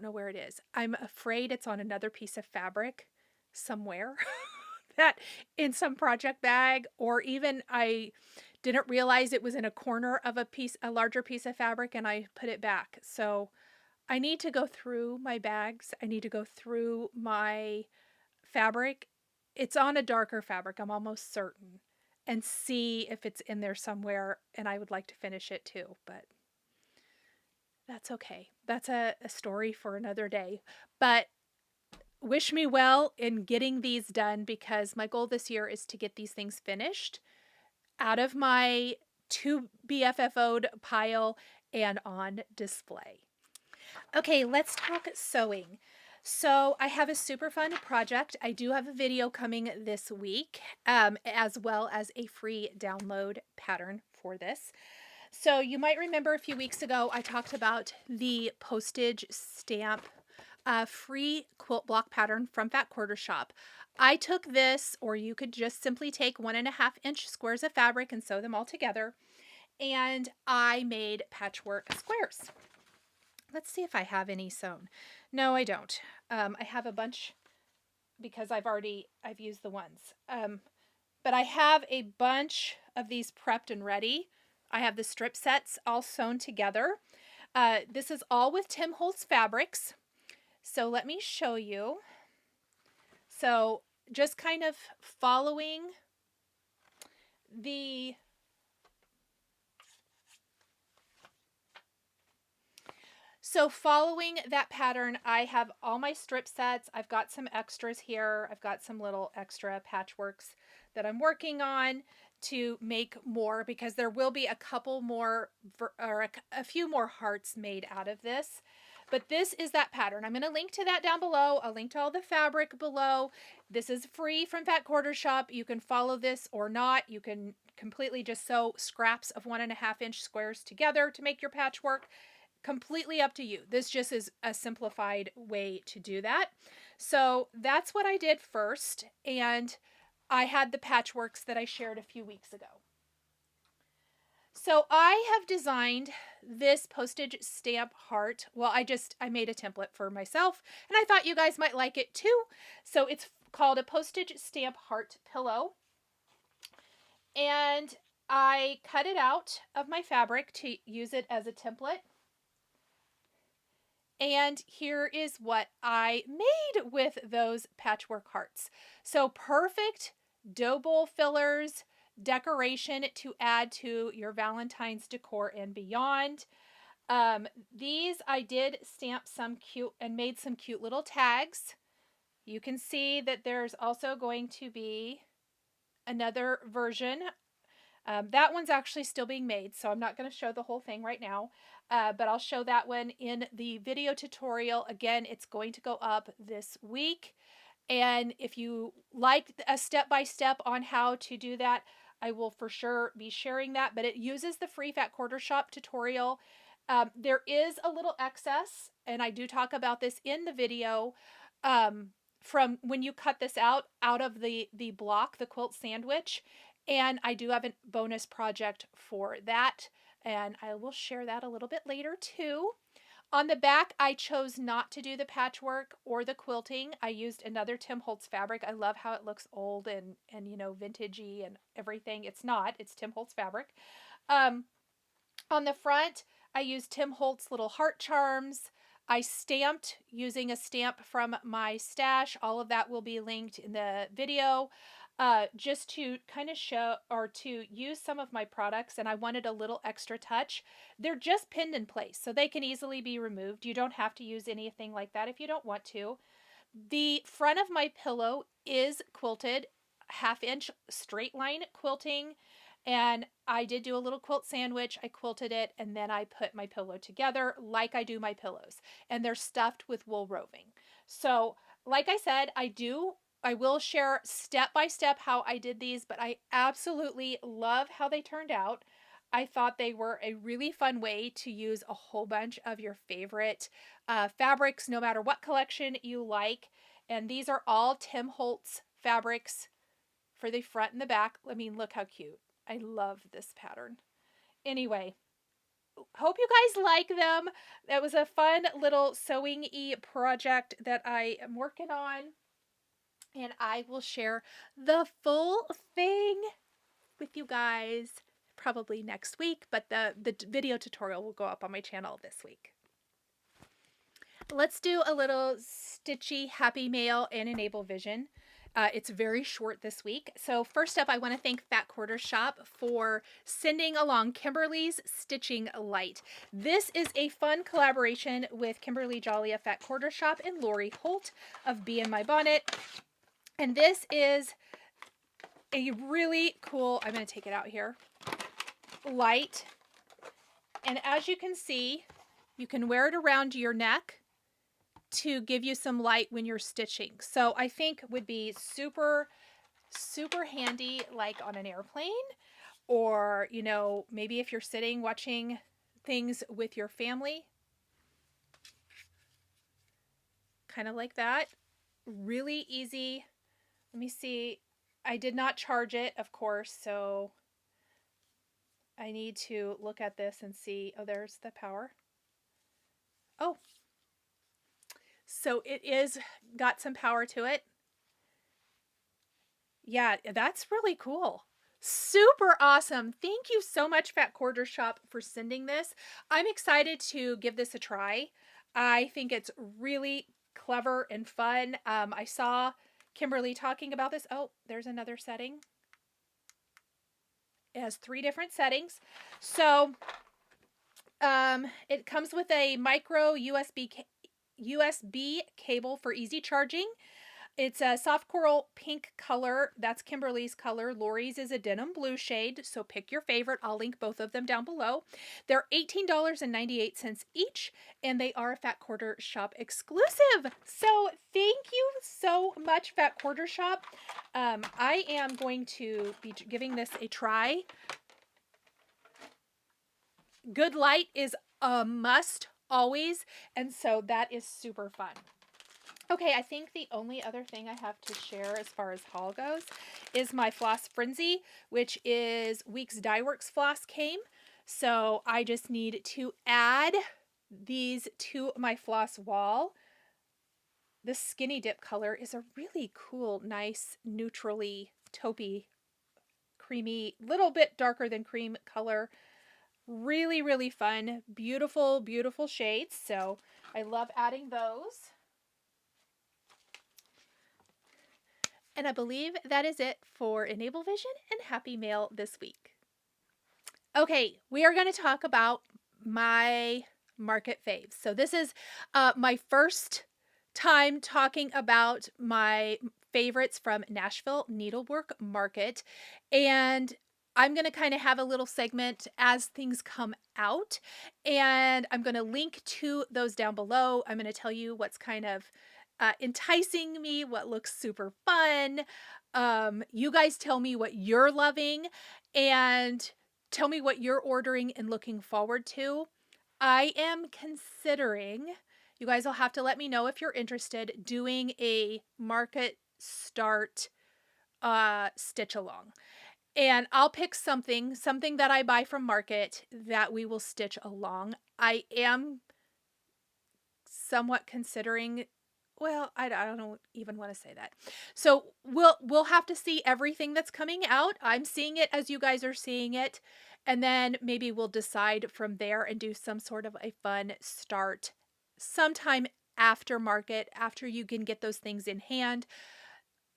know where it is. I'm afraid it's on another piece of fabric somewhere. That in some project bag, or even I didn't realize it was in a corner of a larger piece of fabric, and I put it back. So I need to go through my bags. I need to go through my fabric. It's on a darker fabric, I'm almost certain, and see if it's in there somewhere, and I would like to finish it too, but that's okay. That's a story for another day. But wish me well in getting these done, because my goal this year is to get these things finished out of my to be FFO'd pile and on display. Okay, let's talk sewing. So I have a super fun project. I do have a video coming this week, as well as a free download pattern for this. So you might remember a few weeks ago, I talked about the postage stamp free quilt block pattern from Fat Quarter Shop. I took this, or you could just simply take 1.5 inch squares of fabric and sew them all together, and I made patchwork squares. Let's see if I have any sewn. No, I don't. I have a bunch because I've used the ones. But I have a bunch of these prepped and ready. I have the strip sets all sewn together. This is all with Tim Holtz fabrics. So let me show you. So just kind of following the that pattern, I have all my strip sets. I've got some extras here. I've got some little extra patchworks that I'm working on to make more, because there will be a couple more, or a few more hearts made out of this. but this is that pattern. I'm going to link to that down below. I'll link to all the fabric below. This is free from Fat Quarter Shop. You can follow this or not. You can completely just sew scraps of 1.5-inch squares together to make your patchwork. Completely up to you. This just is a simplified way to do that. So that's what I did first, and I had the patchworks that I shared a few weeks ago. So I have designed this postage stamp heart. Well, I made a template for myself, and I thought you guys might like it too. So it's called a postage stamp heart pillow. And I cut it out of my fabric to use it as a template. And here is what I made with those patchwork hearts. So perfect dough bowl fillers, decoration to add to your Valentine's decor and beyond. These I did stamp some cute and made some cute little tags. You can see that there's also going to be another version. That one's actually still being made, so I'm not going to show the whole thing right now, but I'll show that one in the video tutorial. Again, it's going to go up this week, and if you like a step-by-step on how to do that, I will for sure be sharing that, but it uses the free Fat Quarter Shop tutorial. There is a little excess, and I do talk about this in the video, from when you cut this out of the block, the quilt sandwich. And I do have a bonus project for that, and I will share that a little bit later too. On the back, I chose not to do the patchwork or the quilting. I used another Tim Holtz fabric. I love how it looks old and you know, vintagey and everything. It's not. It's Tim Holtz fabric. On the front, I used Tim Holtz little heart charms. I stamped using a stamp from my stash. All of that will be linked in the video. Just to kind of show or to use some of my products, and I wanted a little extra touch. They're just pinned in place, so they can easily be removed. You don't have to use anything like that if you don't want to. The front of my pillow is quilted, 1/2-inch straight line quilting, and I did do a little quilt sandwich. I quilted it, and then I put my pillow together like I do my pillows, and they're stuffed with wool roving. So, like I said, I will share step-by-step how I did these, but I absolutely love how they turned out. I thought they were a really fun way to use a whole bunch of your favorite fabrics, no matter what collection you like. And these are all Tim Holtz fabrics for the front and the back. I mean, look how cute. I love this pattern. Anyway, hope you guys like them. That was a fun little sewing-y project that I am working on. And I will share the full thing with you guys probably next week, but the video tutorial will go up on my channel this week. Let's do a little stitchy happy mail and enable vision. It's very short this week. So first up, I want to thank Fat Quarter Shop for sending along Kimberly's Stitching Light. This is a fun collaboration with Kimberly Jolly of Fat Quarter Shop and Lori Holt of Bee in My Bonnet. And this is a really cool, I'm going to take it out here, light. And as you can see, you can wear it around your neck to give you some light when you're stitching. So I think would be super, super handy, like on an airplane, or, you know, maybe if you're sitting watching things with your family. Kind of like that. Really easy. Let me see. I did not charge it, of course, so I need to look at this and see. Oh, there's the power. Oh, so it is got some power to it. Yeah, that's really cool. Super awesome. Thank you so much, Fat Quarter Shop, for sending this. I'm excited to give this a try. I think it's really clever and fun. I saw Kimberly talking about this. Oh, there's another setting. It has 3 different settings. So it comes with a micro USB cable for easy charging. It's a soft coral pink color. That's Kimberly's color. Lori's is a denim blue shade, so pick your favorite. I'll link both of them down below. They're $18.98 each, and they are Fat Quarter Shop exclusive. So thank you so much, Fat Quarter Shop. I am going to be giving this a try. Good light is a must always, and so that is super fun. Okay, I think the only other thing I have to share as far as haul goes is my floss frenzy, which is Weeks Dye Works floss came. So I just need to add these to my floss wall. The skinny dip color is a really cool, nice, neutrally taupey, creamy, little bit darker than cream color. Really, really fun. Beautiful, beautiful shades. So I love adding those. And I believe that is it for Enable Vision and Happy Mail this week. Okay, we are going to talk about my market faves. So this is my first time talking about my favorites from Nashville Needlework Market. And I'm going to kind of have a little segment as things come out. And I'm going to link to those down below. I'm going to tell you what's kind of enticing me, what looks super fun. You guys tell me what you're loving and tell me what you're ordering and looking forward to. I am considering, you guys will have to let me know if you're interested, doing a market start stitch along. And I'll pick something that I buy from market that we will stitch along. I am somewhat considering, well, I don't even want to say that. So we'll have to see everything that's coming out. I'm seeing it as you guys are seeing it. And then maybe we'll decide from there and do some sort of a fun start sometime after market, after you can get those things in hand.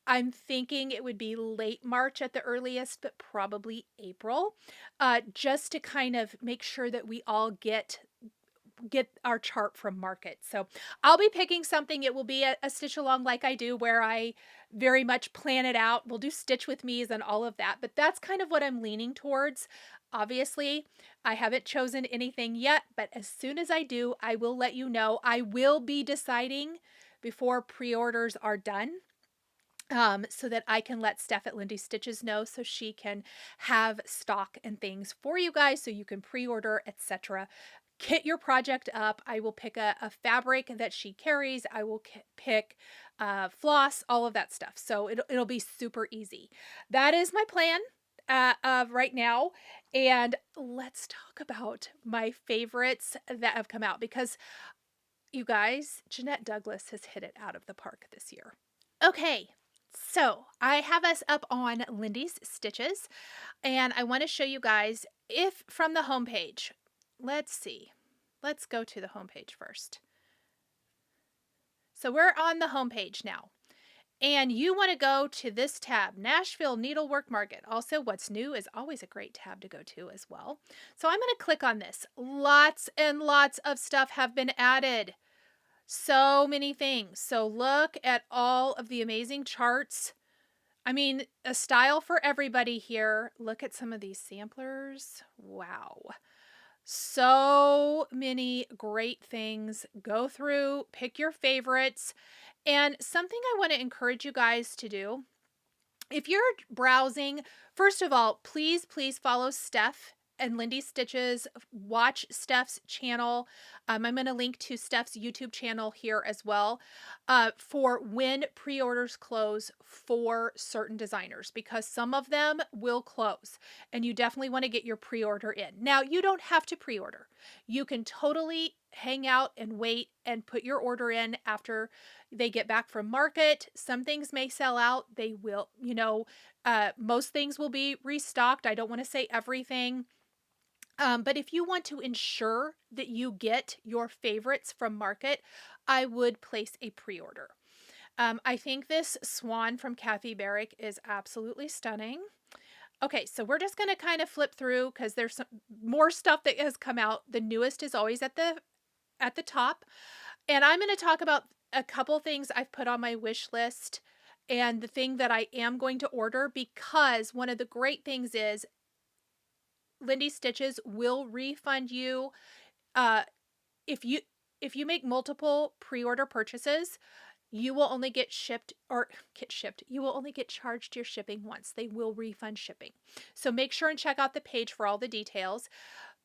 I'm thinking it would be late March at the earliest, but probably April, just to kind of make sure that we all get our chart from market. So I'll be picking something. It will be a stitch along like I do, where I very much plan it out. We'll do stitch with me's and all of that, but that's kind of what I'm leaning towards. Obviously, I haven't chosen anything yet, but as soon as I do, I will let you know. I will be deciding before pre-orders are done, so that I can let Steph at Lindy Stitches know, so she can have stock and things for you guys, so you can pre-order, etc. Kit your project up. I will pick a fabric that she carries. I will pick floss, all of that stuff. So it'll be super easy. That is my plan of right now. And let's talk about my favorites that have come out, because you guys, Jeanette Douglas has hit it out of the park this year. Okay. So I have us up on Lindy's Stitches, and I want to show you guys, if from the homepage, let's see, let's go to the homepage first. So we're on the homepage now, and you want to go to this tab, Nashville Needlework Market. Also, what's new is always a great tab to go to as well. So I'm going to click on this. Lots and lots of stuff have been added. So many things. So look at all of the amazing charts. I mean, a style for everybody here. Look at some of these samplers. Wow. So many great things. Go through, pick your favorites. And something I want to encourage you guys to do, if you're browsing, first of all, please follow Steph and Lindy Stitches. Watch Steph's channel. I'm going to link to Steph's YouTube channel here as well, for when pre-orders close for certain designers, because some of them will close and you definitely want to get your pre-order in. Now, you don't have to pre-order. You can totally hang out and wait and put your order in after they get back from market. Some things may sell out. They will, most things will be restocked. I don't want to say everything. But if you want to ensure that you get your favorites from market, I would place a pre-order. I think this swan from Kathy Barrick is absolutely stunning. Okay, so we're just going to kind of flip through because there's some more stuff that has come out. The newest is always at the top. And I'm going to talk about a couple things I've put on my wish list, and the thing that I am going to order, because one of the great things is Lindy Stitches will refund you if you make multiple pre-order purchases. You will only get shipped or get shipped. You will only get charged your shipping once. They will refund shipping. So make sure and check out the page for all the details.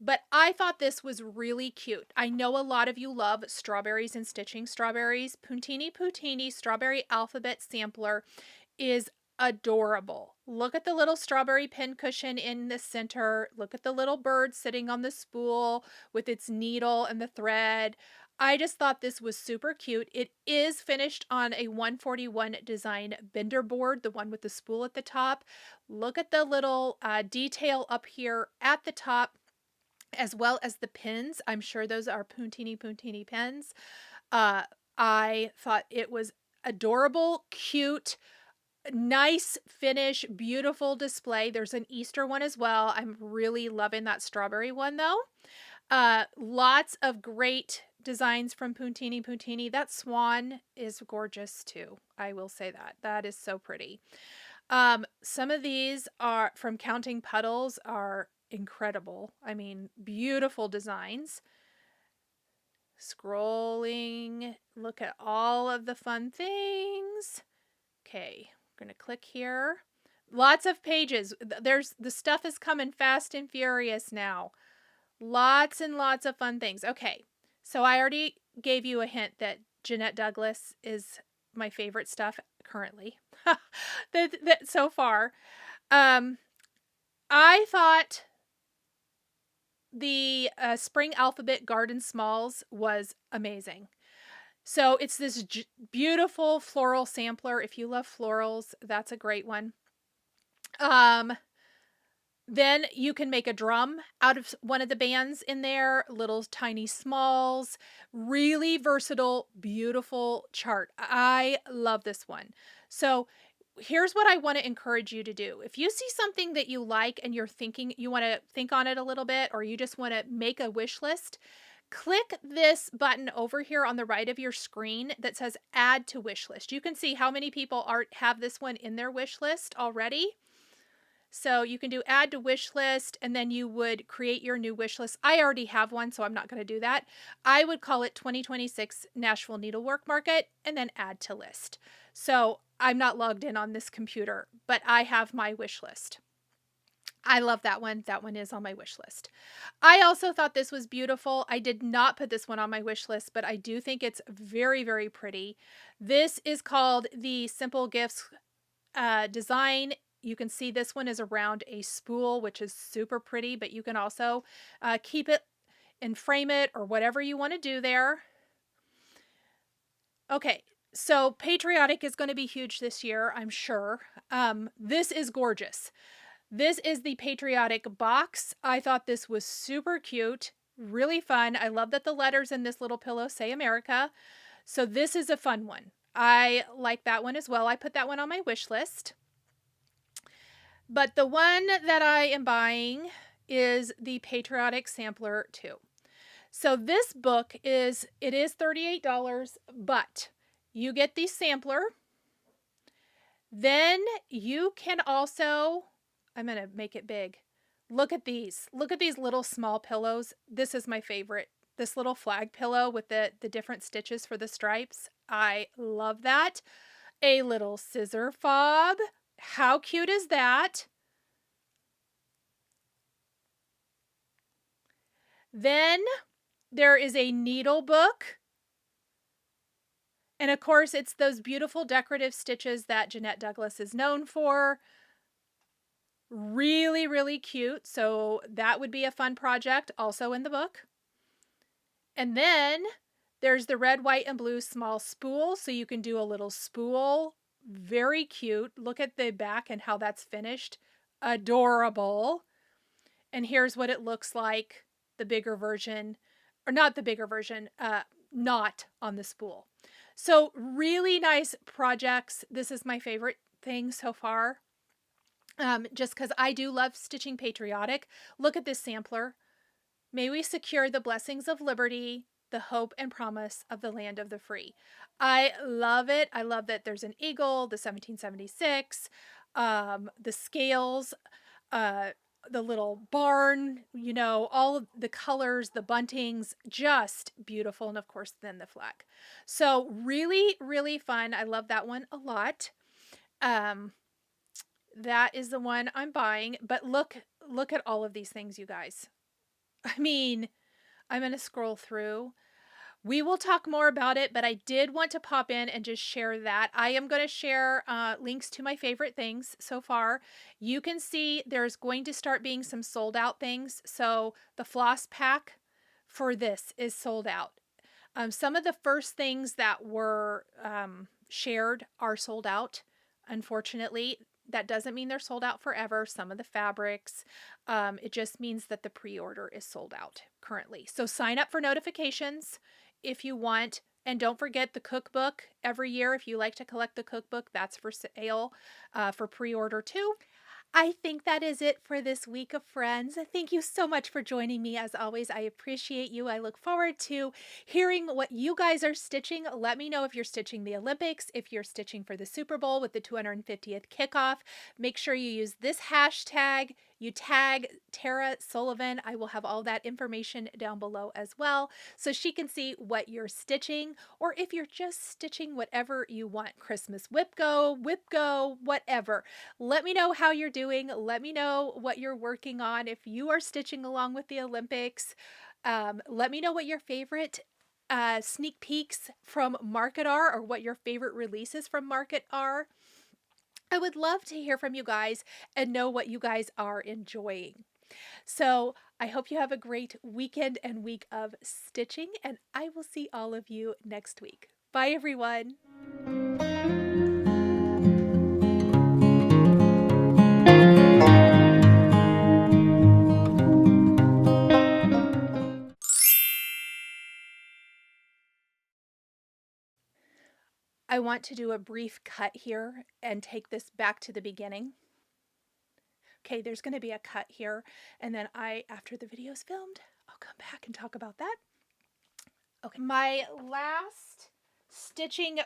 But I thought this was really cute. I know a lot of you love strawberries and stitching strawberries. Puntini Poutini Strawberry Alphabet Sampler is adorable. Look at the little strawberry pin cushion in the center. Look at the little bird sitting on the spool with its needle and the thread. I just thought this was super cute. It is finished on a 141 design bender board, the one with the spool at the top. Look at the little detail up here at the top, as well as the pins. I'm sure those are Puntini pins. I thought it was adorable, cute, nice finish, beautiful display. There's an Easter one as well. I'm really loving that strawberry one though. Lots of great designs from Puntini. That swan is gorgeous too. I will say that. That is so pretty. Some of these are from Counting Puddles are incredible. I mean, beautiful designs. Scrolling, look at all of the fun things. Okay, we're going to click here. Lots of pages. The stuff is coming fast and furious now. Lots and lots of fun things. Okay, so I already gave you a hint that Jeanette Douglas is my favorite stuff currently. that so far. I thought the Spring Alphabet Garden Smalls was amazing. So it's this beautiful floral sampler. If you love florals, that's a great one. Then you can make a drum out of one of the bands in there, little tiny smalls, really versatile, beautiful chart. I love this one. So here's what I want to encourage you to do. If you see something that you like and you're thinking, you want to think on it a little bit, or you just want to make a wish list, click this button over here on the right of your screen that says add to wish list. You can see how many people have this one in their wish list already. So you can do add to wish list, and then you would create your new wish list. I already have one, so I'm not going to do that. I would call it 2026 Nashville Needlework Market and then add to list. So I'm not logged in on this computer, but I have my wish list. I love that one. That one is on my wish list. I also thought this was beautiful. I did not put this one on my wish list, but I do think it's very, very pretty. This is called the Simple Gifts design. You can see this one is around a spool, which is super pretty, but you can also keep it and frame it or whatever you want to do there. Okay, so Patriotic is going to be huge this year, I'm sure. This is gorgeous. This is the Patriotic box. I thought this was super cute, really fun. I love that the letters in this little pillow say America. So this is a fun one. I like that one as well. I put that one on my wish list. But the one that I am buying is the Patriotic Sampler 2. So this book is $38, but you get the sampler. Then you can also, I'm going to make it big. Look at these. Look at these little small pillows. This is my favorite. This little flag pillow with the different stitches for the stripes. I love that. A little scissor fob. How cute is that? Then there is a needle book. And of course, it's those beautiful decorative stitches that Jeanette Douglas is known for. Really, really cute. So that would be a fun project also in the book. And then there's the red, white, and blue small spool. So you can do a little spool. Very cute. Look at the back and how that's finished. Adorable. And here's what it looks like, the bigger version, or not the bigger version, not on the spool. So really nice projects. This is my favorite thing so far. Just because I do love stitching Patriotic. Look at this sampler. May we secure the blessings of liberty. the hope and promise of the land of the free. I love it. I love that there's an eagle, the 1776, the scales, the little barn, you know, all of the colors, the buntings, just beautiful. And of course, then the flag. So really, really fun. I love that one a lot. That is the one I'm buying. But look at all of these things, you guys. I mean, I'm going to scroll through. We will talk more about it, but I did want to pop in and just share that. I am going to share links to my favorite things so far. You can see there's going to start being some sold out things. So the floss pack for this is sold out. Some of the first things that were shared are sold out, unfortunately. That doesn't mean they're sold out forever. Some of the fabrics, it just means that the pre-order is sold out currently. So sign up for notifications if you want. And don't forget the cookbook every year. If you like to collect the cookbook, that's for sale for pre-order too. I think that is it for this week of friends. Thank you so much for joining me. As always, I appreciate you. I look forward to hearing what you guys are stitching. Let me know if you're stitching the Olympics, if you're stitching for the Super Bowl with the 250th kickoff. Make sure you use this hashtag. You tag Tara Sullivan. I will have all that information down below as well, so she can see what you're stitching, or if you're just stitching whatever you want, Christmas whip go, whatever. Let me know how you're doing. Let me know what you're working on. If you are stitching along with the Olympics, let me know what your favorite sneak peeks from Market are, or what your favorite releases from Market are. I would love to hear from you guys and know what you guys are enjoying. So I hope you have a great weekend and week of stitching, and I will see all of you next week. Bye, everyone. I want to do a brief cut here and take this back to the beginning. Okay, there's going to be a cut here, and then after the video is filmed, I'll come back and talk about that. Okay, my last stitching